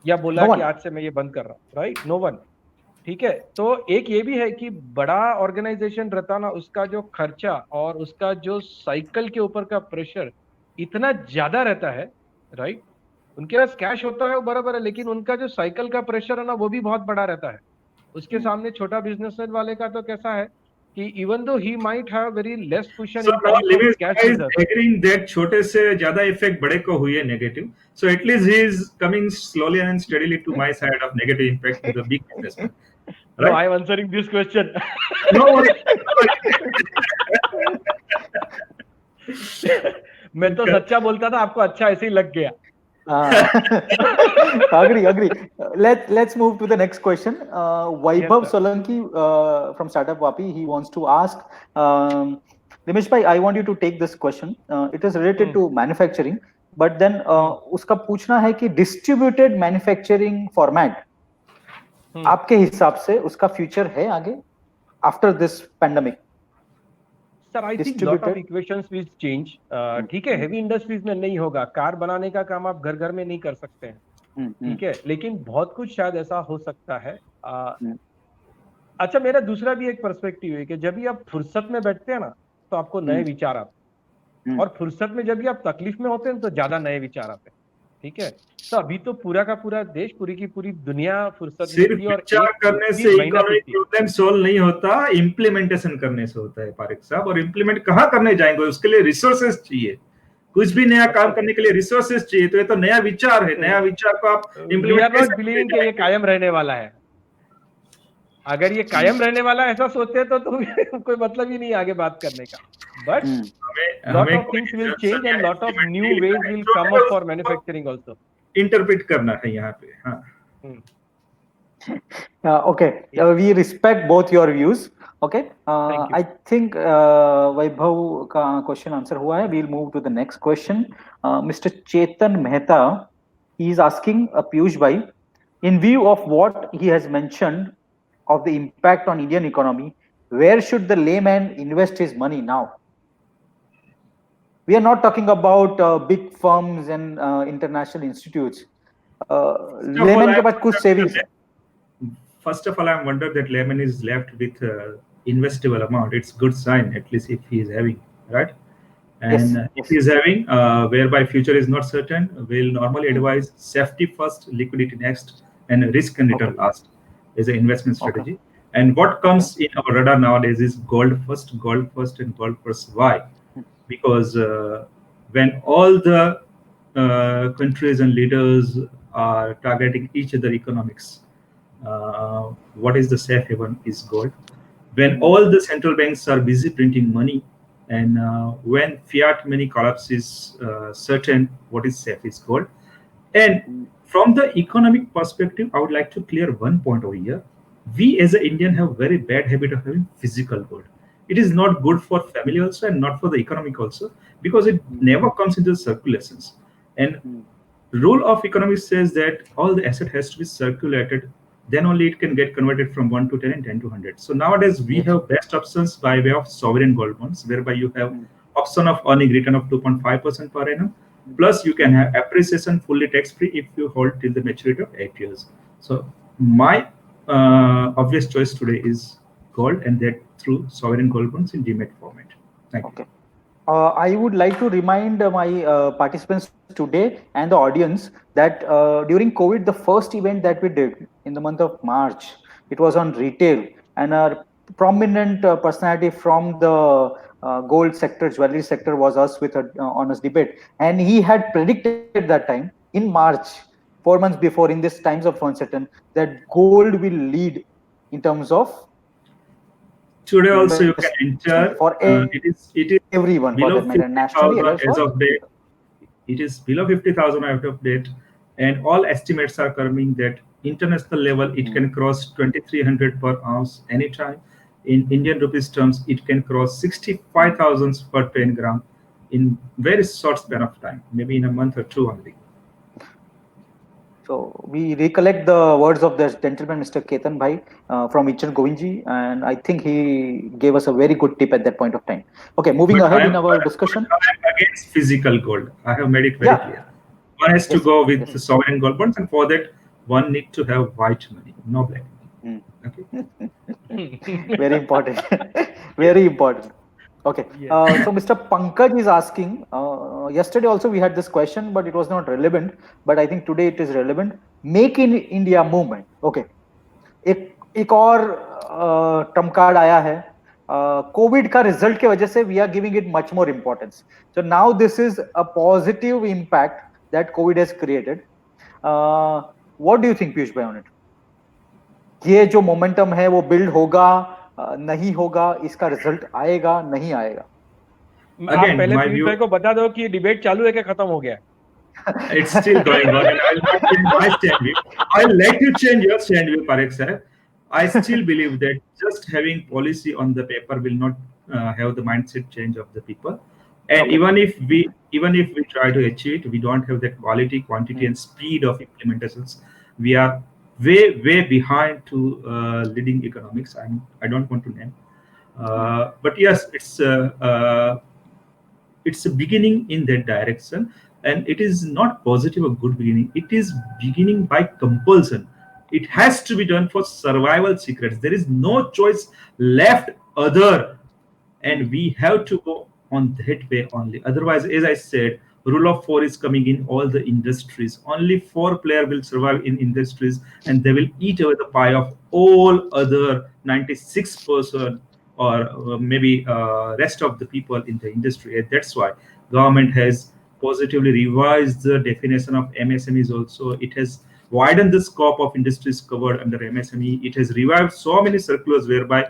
या बोला कि आज से मैं ये बंद कर रहा हूँ? Right, no one. ठीक है, तो एक ये भी है कि बड़ा ऑर्गेनाइजेशन रहता ना, उसका जो खर्चा और उसका जो साइकिल के ऊपर का प्रेशर इतना ज्यादा रहता है. राइट, उनके पास कैश होता है वो बराबर है, लेकिन उनका जो साइकिल का प्रेशर है ना, वो भी बहुत बड़ा रहता है. उसके सामने छोटा बिजनेसमैन वाले का तो कैसा है कि even though he might have very less cushion in terms of cash reserve, agreeing that छोटे से ज्यादा इफेक्ट बड़े को हुई है negative. So at least he is coming slowly and steadily to my side of negative impact to the big businessman. Right? No, I am answering this question. No worry. मैं तो सच्चा बोलता था, आपको अच्छा ऐसे ही लग गया. Agree. Let's move to the next question. Vaibhav Solanki from Startup Vapi, he wants to ask, Dimesh bhai, I want you to take this question. It is related to manufacturing, but then उसका पूछना है कि distributed manufacturing format आपके हिसाब से उसका future है आगे after this pandemic? Sir, I think lot of equations will change. ठीक है, हेवी इंडस्ट्रीज में नहीं होगा. कार बनाने का काम आप घर घर में नहीं कर सकते हैं. ठीक है, लेकिन बहुत कुछ शायद ऐसा हो सकता है. अच्छा, मेरा दूसरा भी एक पर्सपेक्टिव है कि जब भी आप फुर्सत में बैठते हैं ना, तो आपको नए विचार आते हैं, और फुर्सत में जब भी आप तकलीफ में होते हैं तो ज्यादा नए विचार आते हैं. ठीक है, तो अभी तो पूरा का पूरा देश, पूरी की पूरी दुनिया फुर्सत सिर्फ विचार करने से इकोनॉमिक प्रॉब्लम सॉल्व नहीं होता, इम्प्लीमेंटेशन करने से होता है पारिक साहब. और इम्प्लीमेंट कहाँ करने जाएंगे? उसके लिए रिसोर्सेज चाहिए. कुछ भी नया काम करने के लिए रिसोर्सेज चाहिए. तो ये तो नया विचार है. नया विचार को आप इम्प्लीमेंट बिलीविंग के ये कायम रहने वाला है. अगर ये कायम रहने वाला ऐसा सोचते हैं तो कोई मतलब ही नहीं आगे बात करने का. But lot of things will change and lot of new ways will come up for manufacturing also. Interpret करना है यहाँ पे. हाँ. Okay, we respect both your views. Okay, I think Vaibhav का question answer हुआ है. We'll move to the next question. Mr. Chetan Mehta, he is asking Piyush bhai, in view of what he has mentioned of the impact on Indian economy, where should the layman invest his money now? We are not talking about big firms and international institutes. Layman के पास कुछ savings है. first of all, I'm wondering that Lemon is left with investable amount. It's good sign, at least if he is having, right? And Yes, if yes. he is having, whereby future is not certain, we'll normally Hmm. advise safety first, liquidity next, and risk and return Okay. last as an investment Okay. strategy. And what Okay. comes in our radar nowadays is gold first, and gold first. Why? Hmm. Because when all the countries and leaders are targeting each other economics, what is the safe haven is gold. When Hmm. all the central banks are busy printing money, and when fiat money collapse is certain, what is safe is gold. And Hmm. from the economic perspective, I would like to clear one point over here. We as an Indian have very bad habit of having physical gold. It is not good for family also and not for the economic also, because it Hmm. never comes into circulations. And Hmm. rule of economics says that all the asset has to be circulated, then only it can get converted from 1 to 10 and 10 to 100. So nowadays we Yes. have best options by way of sovereign gold bonds, whereby you have Hmm. option of earning return of 2.5% per annum, Hmm. plus you can Hmm. have appreciation fully tax free if you hold till the maturity of 8 years. So my obvious choice today is gold, and that through sovereign gold bonds in demat format. Thank you. Okay. I would like to remind my participants today and the audience that during COVID, the first event that we did in the month of March, it was on retail, and our prominent personality from the gold sector, jewelry sector, was us with a honest debate, and he had predicted that time in March, 4 months before, in this times of uncertain, that gold will lead in terms of Today also you investment can for enter. It is everyone, for that matter, below nationally as well as 50,000 for as of retail. date. It is below 50,000 out of date, and all estimates are coming that international level it Hmm. can cross 2,300 per ounce anytime. In Indian rupees terms, it can cross 65,000 per 10 gram in very short span of time, maybe in a month or two only. So we recollect the words of this gentleman, Mr. Ketan Bhai, from Ichar Govindji, and I think he gave us a very good tip at that point of time. Okay, moving But ahead I am, in our discussion. I am against physical gold. I have made it very Yeah, clear. One has to yes, go with yes. the sovereign gold bonds, and for that, one need to have white money, no black Hmm. money. Okay. Very important. Yes. Very important. Okay. Yes. So Mr. Pankaj is asking. Yesterday also we had this question, but it was not relevant. But I think today it is relevant. Make in India movement. Okay. एक और Trump card आया है Covid का result के वजह से we are giving it much more importance so now this is a positive impact that Covid has created what do you think Piyush bhai on it ये जो मोमेंटम है वो बिल्ड होगा नहीं होगा इसका रिजल्ट आएगा नहीं आएगा आप Again, पहले my पीयूष view, भाई को बता दो कि डिबेट चालू है कि खत्म हो गया it's still going on, and I'll not change my stand view. I'll let you change your stand view, Parekh sir. I still believe that just having policy on the paper will not have the mindset change of the people. And Okay. even if we try to achieve it, we don't have that quality, quantity, Hmm. and speed of implementations. We are way behind to leading economics. I don't want to name, but yes, it's a beginning in that direction, and it is not positive or good beginning. It is beginning by compulsion. It has to be done for survival secrets. There is no choice left other, Hmm. and we have to go on that way only. Otherwise, as I said, rule of four is coming in all the industries. Only four player will survive in industries, and they will eat away the pie of all other 96% or maybe rest of the people in the industry. And that's why government has positively revised the definition of MSMEs. Also, it has widened the scope of industries covered under MSME. It has revived so many circulars whereby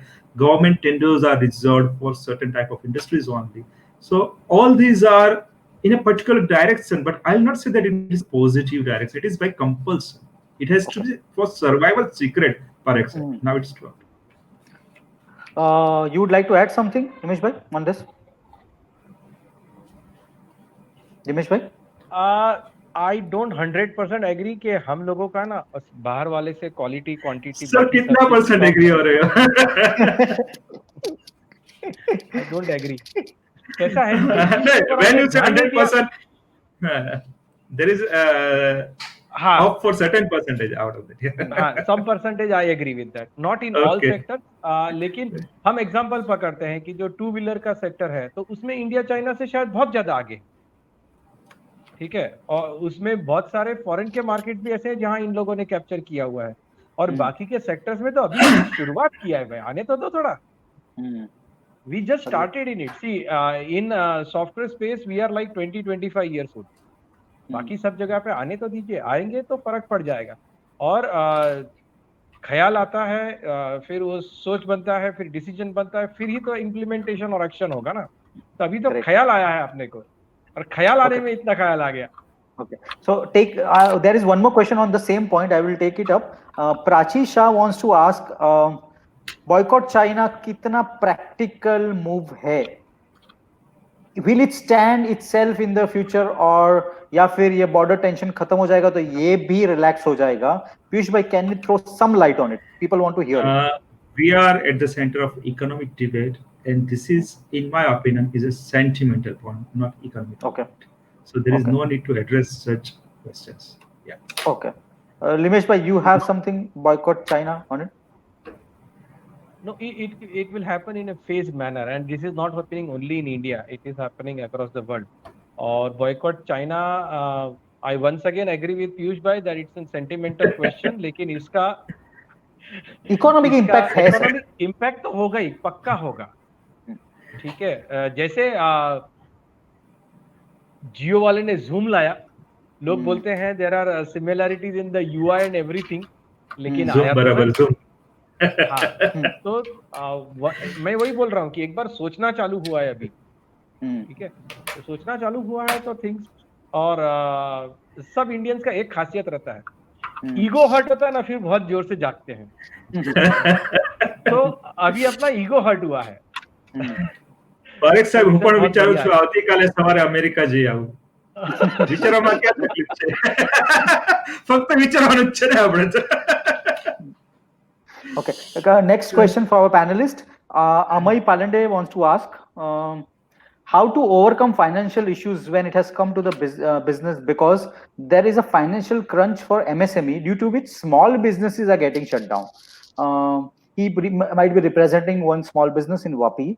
government tenders are reserved for certain type of industries only. So all these are in a particular direction, but I'll not say that it is positive direction. It is by compulsion. It has to Okay. be for survival secret per example. Hmm. Now it's true. You would like to add something, Dinesh bhai, on this? Dinesh bhai? I don't 100% agree कि हम लोगों का ना बाहर वाले से quality quantity sir बाकी सब कितना चीज परसेंट कम एग्री है हो रहे हो? आई डोंट एग्री कैसा है कि No, अगर when आपने you say ध्यान नहीं दिया 100%, there is Up for certain percentage out of it. some percentage I agree with that, not in all Okay. sectors, लेकिन हम एग्जांपल पकड़ते हैं कि जो टू व्हीलर का सेक्टर है तो उसमें इंडिया चाइना से शायद बहुत ज्यादा आगे, ठीक है, और उसमें बहुत सारे फॉरेन के मार्केट भी ऐसे हैं जहां इन लोगों ने कैप्चर किया हुआ है, और बाकी के सेक्टर्स में तो अभी शुरुआत किया है भाई, आने तो दो थोड़ा. We just started in it. See, in software space, we are like 20-25 years old. बाकी सब जगह पे आने तो दीजिए, आएंगे तो फर्क पड़ जाएगा. और ख्याल आता है, फिर वो सोच बनता है, फिर डिसीजन बनता है, फिर ही तो इम्प्लीमेंटेशन और एक्शन होगा ना. तभी तो ख्याल आया है अपने को, और ख्याल आने में इतना ख्याल आ गया. Okay, so there is one more question on the same point. I will take it up. Prachi Shah wants to ask, boycott China कितना practical move है? Will it stand itself in the future, or या फिर ये border tension खत्म हो जाएगा तो ये भी relax हो जाएगा? Piyush bhai, can you throw some light on it? People want to hear it. We are at the center of economic debate, and this is, in my opinion, is a sentimental point, not economic. Okay. So there is no need to address such questions. Yeah. Okay. Limesh bhai, you have something boycott China on it? No, it will happen in a phased manner, and this is not happening only in India. It is happening across the world. Or boycott China, I once again agree with Piyush bhai that it's a sentimental question, लेकिन इसका economic impact है. Economic impact तो होगा ही, पक्का होगा. ठीक है, जैसे जियो वाले ने जूम लाया, लोग बोलते हैं there are similarities in the UI and everything, लेकिन आया बराबर जूम. तो मैं वही बोल रहा हूँ कि एक बार सोचना चालू हुआ है अभी, ठीक है, तो सोचना चालू हुआ है तो थिंग्स. और सब इंडियंस का एक खासियत रहता है, ईगो हर्ट होता है ना, फिर बहुत जोर से जागते हैं. तो अभी अपना ईगो हर्ट हुआ है. પરેશ સાહેબ, હું પણ વિચારું છું આવતીકાલે સવારે અમેરિકા જઈ આવું. વિચારવામાં ક્યાં તકલીફ છે? ફક્ત વિચારવાનું જ છે ને આપણે તો. Okay. Next question for our panelist. Amay Palande wants to ask, how to overcome financial issues when it has come to the business, because there is a financial crunch for MSME due to which small businesses are getting shut down. He might be representing one small business in Vapi.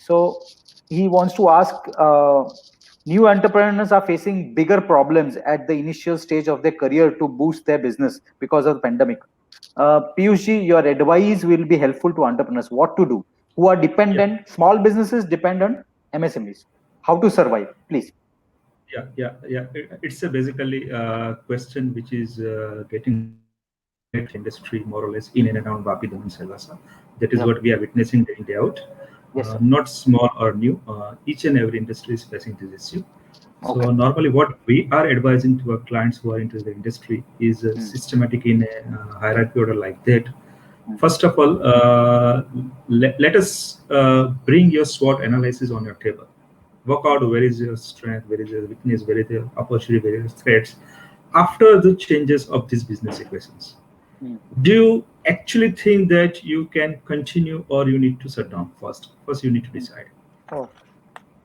So he wants to ask, new entrepreneurs are facing bigger problems at the initial stage of their career to boost their business because of the pandemic. Piyush ji, your advice will be helpful to entrepreneurs. What to do? Who are dependent, small businesses dependent MSMEs. How to survive, please. Yeah. It's a basically question which is getting industry more or less in and around Vapi Daman Silvassa. That is what we are witnessing day in day out. Yes, not small or new. Each and every industry is facing this issue. So normally what we are advising to our clients who are into the industry is systematic in a hierarchy order like that. First of all, let us bring your SWOT analysis on your table. Work out where is your strength, where is your weakness, where is the opportunity, where is threats. After the changes of these business equations, do you actually think that you can continue or you need to shut down first? First, you need to decide.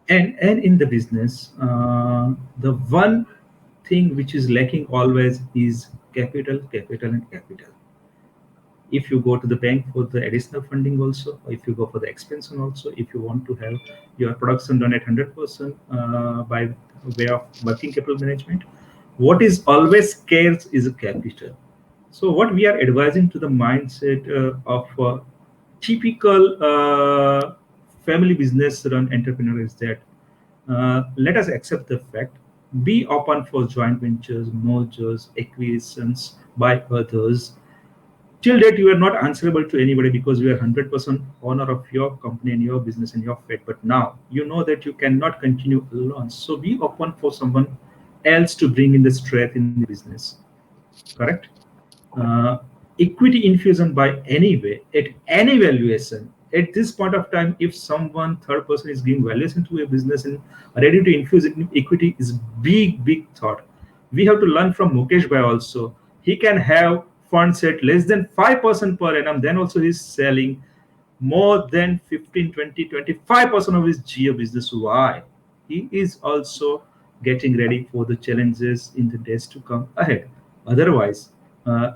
And in the business, the one thing which is lacking always is capital. If you go to the bank for the additional funding also, or if you go for the expansion also, if you want to have your production done at 100% by way of working capital management, what is always scarce is a capital. So what we are advising to the mindset of typical family business run entrepreneur is that let us accept the fact, be open for joint ventures, mergers, acquisitions by others. Till date, you are not answerable to anybody because you are 100% owner of your company and your business and your fate. But now you know that you cannot continue alone. So be open for someone else to bring in the strength in the business. Correct? Equity infusion by any way, at any valuation. At this point of time, if someone third person is giving valuation to a business and ready to infuse equity, is big thought. We have to learn from Mukesh Bhai also. He can have funds at less than 5% per annum, then also he's selling more than 15, 20, 25% of his Jio business. Why? He is also getting ready for the challenges in the days to come ahead. Otherwise,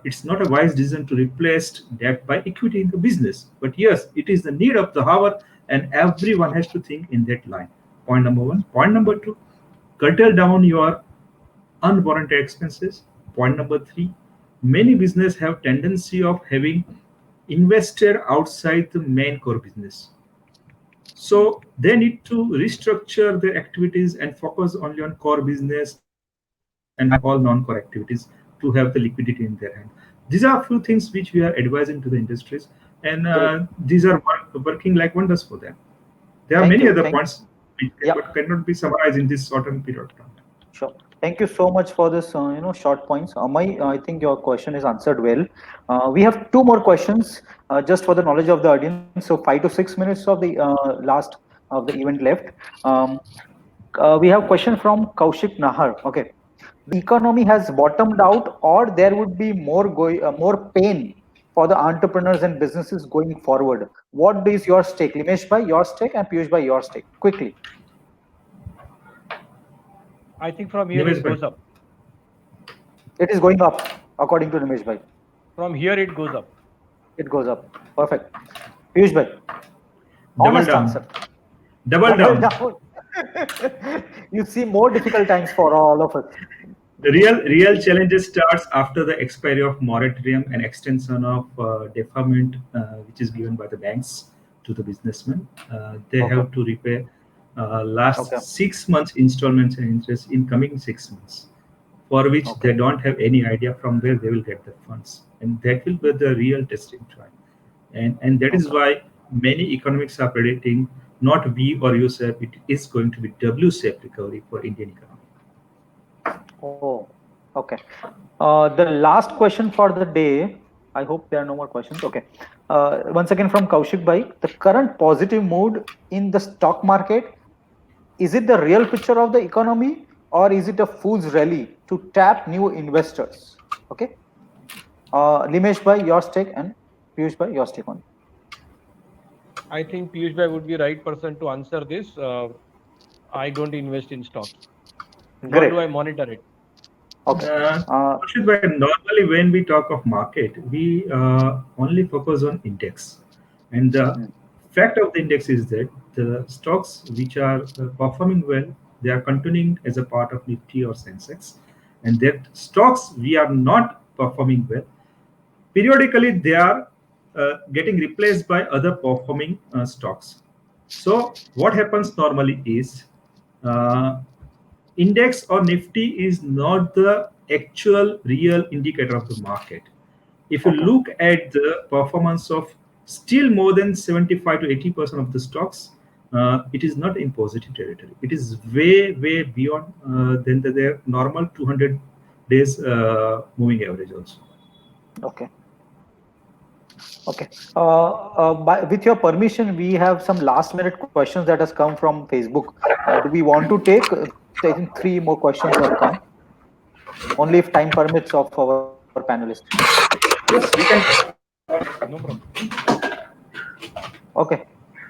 it's not a wise decision to replace debt by equity in the business. But yes, it is the need of the hour, and everyone has to think in that line. Point number one. Point number two, curtail down your unwarranted expenses. Point number three, many business have tendency of having invested outside the main core business. So they need to restructure their activities and focus only on core business and all non-core activities to have the liquidity in their hand. These are a few things which we are advising to the industries, and Great. these are working like wonders for them. There are many Thank you. other points which Yeah. cannot be summarized in this shortened period of time. Sure. Thank you so much for this, short points. Amay, I think your question is answered well. We have two more questions, just for the knowledge of the audience. So 5 to 6 minutes of the last of the event left. Um, we have question from Kaushik Nahar. Okay, the economy has bottomed out, or there would be more pain for the entrepreneurs and businesses going forward. What is your stake, Limesh bhai, your stake, and Piyush bhai, your stake? Quickly. I think from here Nimesh it bhai. goes up. It is going up, according to Limesh bhai. From here it goes up. It goes up. Perfect. Piyush bhai, Double honest down. answer. Double down. You see more difficult times for all of us. The real challenges starts after the expiry of moratorium and extension of deferment, which is given by the banks to the businessmen. They Okay. have to repay last Okay. 6 months installments and interest in coming 6 months, for which Okay. they don't have any idea from where they will get the funds, and that will be the real testing trial. And that is Okay. why many economics are predicting not V or U shape, it is going to be W shape recovery for Indian economy. Oh, okay. The last question for the day. I hope there are no more questions. Okay. Once again from Kaushik bhai, the current positive mood in the stock market, is it the real picture of the economy, or is it a fool's rally to tap new investors? Okay. Limesh bhai, your stake, and Piyush bhai, your stake on. I think Piyush bhai would be right person to answer this. I don't invest in stocks, nor Great. do I monitor it. Okay. Khushit bhai, normally when we talk of market, we only focus on index, and the fact of the index is that the stocks which are performing well, they are continuing as a part of Nifty or Sensex, and that stocks we are not performing well, periodically they are getting replaced by other performing stocks. So what happens normally is uh, index or Nifty is not the actual real indicator of the market. If you Okay. look at the performance of still more than 75 to 80% of the stocks, it is not in positive territory. It is way beyond than their normal 200 days moving average also. Okay. Okay. With your permission, we have some last minute questions that has come from Facebook. Do we want to take? I think 3 more questions have come. Only if time permits of our panelists. Yes, we can. No problem. Okay.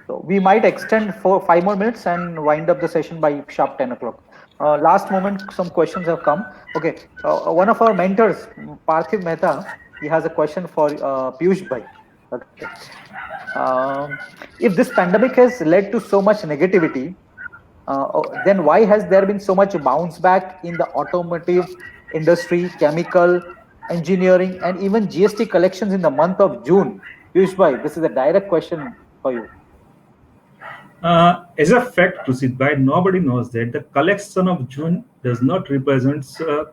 So we might extend for 5 more minutes and wind up the session by sharp 10 o'clock. Last moment, some questions have come. Okay. One of our mentors, Parthiv Mehta, he has a question for Piyush bhai. Okay. If this pandemic has led to so much negativity, then why has there been so much bounce back in the automotive industry, chemical, engineering, and even GST collections in the month of June? Piyush bhai, this is a direct question for you. As a fact, Khushit bhai, nobody knows that the collection of June does not represent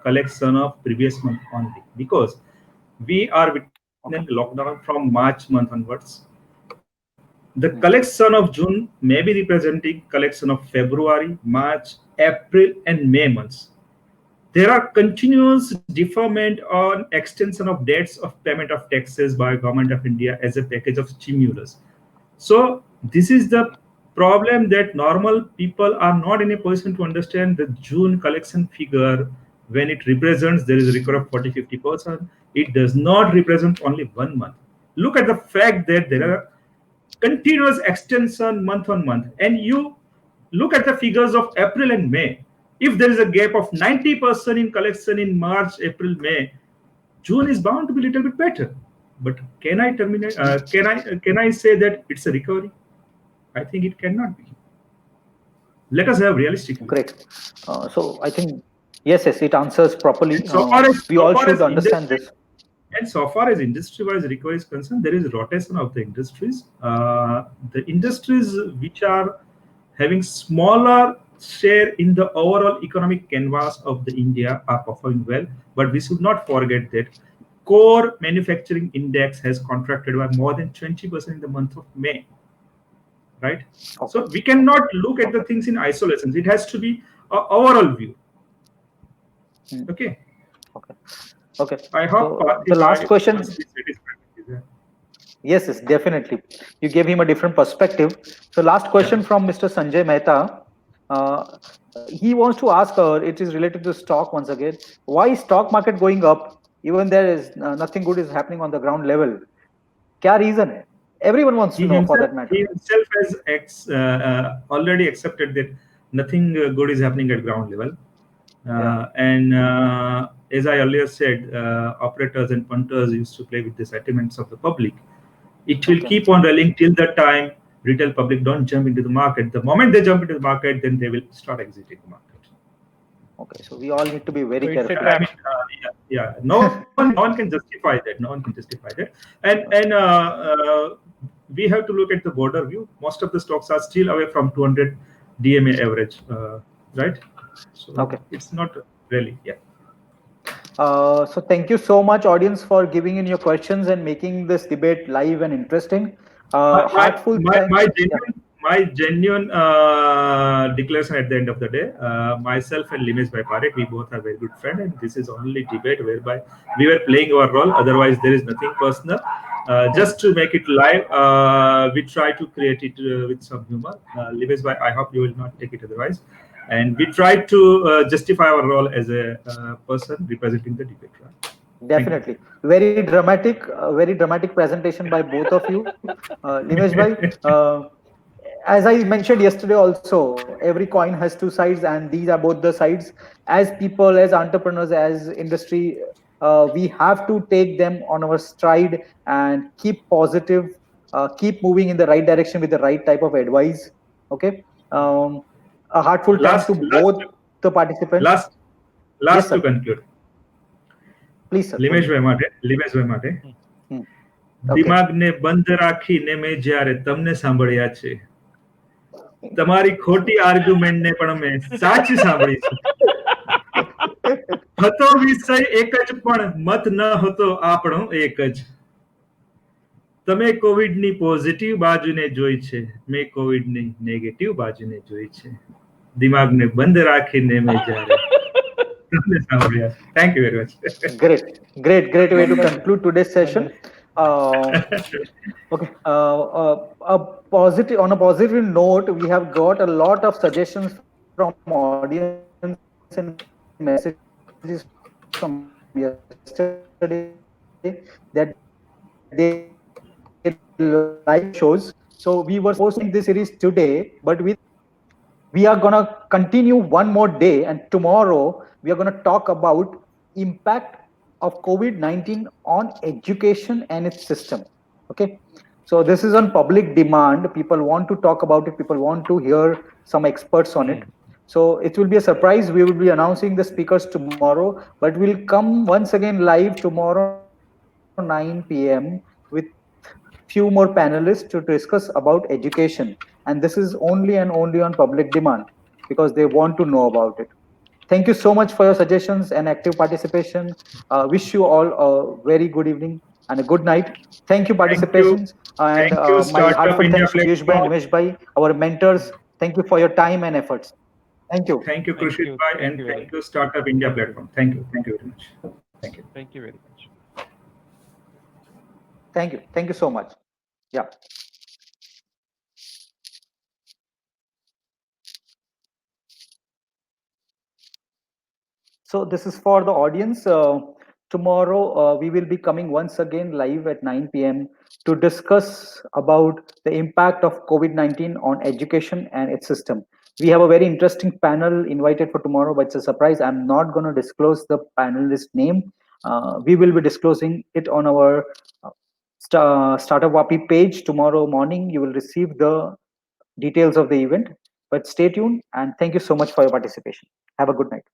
collection of previous month only, because we are witnessing lockdown from March month onwards. The collection of June may be representing collection of February, March, April, and May months. There are continuous deferment on extension of dates of payment of taxes by Government of India as a package of stimulus. So this is the problem, that normal people are not in a position to understand the June collection figure. When it represents, there is a record of 40-50%. It does not represent only 1 month. Look at the fact that there are continuous extension month on month, and you look at the figures of April and May. If there is a gap of 90% in collection in March, April, May, June is bound to be a little bit better. But can I terminate? Can I say that it's a recovery? I think it cannot be. Let us have realistic. Great. So I think yes, it answers properly. So far as, we all should understand this. And so far as industry-wise recovery is concerned, there is rotation of the industries. The industries which are having smaller share in the overall economic canvas of the India are performing well. But we should not forget that core manufacturing index has contracted by more than 20% in the month of May. Right? Okay. So we cannot look at the things in isolation. It has to be an overall view. Okay. Okay. I hope so the last question. Yes, definitely. You gave him a different perspective. So last question from Mr. Sanjay Mehta. He wants to ask, it is related to stock once again. Why is stock market going up even there is nothing good is happening on the ground level? Kya reason hai? Everyone wants to know for that matter. He himself has already accepted that nothing good is happening at ground level. And as I earlier said, operators and punters used to play with the sentiments of the public. It will keep on rallying till the time retail public don't jump into the market. The moment they jump into the market, then they will start exiting the market. Okay, so we all need to be very careful. I mean, no one can justify that. No one can justify that. And we have to look at the broader view. Most of the stocks are still away from 200 DMA average, right? So it's not really, So thank you so much, audience, for giving in your questions and making this debate live and interesting. My genuine declaration at the end of the day, myself and Limesh Bhai Parekh, we both are very good friends, and this is only debate whereby we were playing our role. Otherwise, there is nothing personal. Just to make it live, we try to create it with some humor. Limesh Bhai, I hope you will not take it otherwise. And we try to justify our role as a person representing the debate. Right? Definitely. Very dramatic presentation by both of you. Limesh Bhai, as I mentioned yesterday also, every coin has two sides, and these are both the sides. As people, as entrepreneurs, as industry, we have to take them on our stride and keep positive, keep moving in the right direction with the right type of advice. Okay. A heartful thanks to both the participants. Last yes, to conclude. Please, sir. Limesh Bhai માટે દિમાગને બંધ રાખીને મેં જ્યારે તમને સાંભળ્યા છે તમારી ખોટી આર્ગ્યુમેન્ટને પણ મેં સાચી સાંભળી છે હતો વિષય એક જ પણ મત ન હતો આપણો એક જ તમે કોવિડની પોઝિટિવ બાજુને જોઈ છે મેં કોવિડની નેગેટિવ બાજુને જોઈ છે દિમાગને બંધ રાખીને મેં જ્યારે તમને સાંભળ્યા. Thank you very much. Great way to conclude today's session. Okay. On a positive note, we have got a lot of suggestions from audience and messages from yesterday that they live shows. So we were posting this series today, but we are gonna continue one more day, and tomorrow we are gonna talk about impact of COVID-19 on education and its system. Okay, so this is on public demand. People want to talk about it. People want to hear some experts on it. So it will be a surprise. We will be announcing the speakers tomorrow, but we'll come once again live tomorrow 9 p.m. with few more panelists to discuss about education. And this is only and only on public demand because they want to know about it. Thank you so much for your suggestions and active participation. Wish you all a very good evening and a good night. Thank you, participants. And my heartfelt thanks to Piyush Bhai and Nimesh Bhai, our mentors. Thank you for your time and efforts. Thank you. Thank you, Krushit Bhai, and thank you, Startup India platform. Thank you. Thank you very much. Thank you. Thank you very much. Thank you. Thank you so much. Yeah. So this is for the audience. Tomorrow we will be coming once again live at 9 p.m. to discuss about the impact of COVID-19 on education and its system. We have a very interesting panel invited for tomorrow, but it's a surprise. I'm not going to disclose the panelist name. We will be disclosing it on our Startup Vapi page tomorrow morning. You will receive the details of the event. But stay tuned and thank you so much for your participation. Have a good night.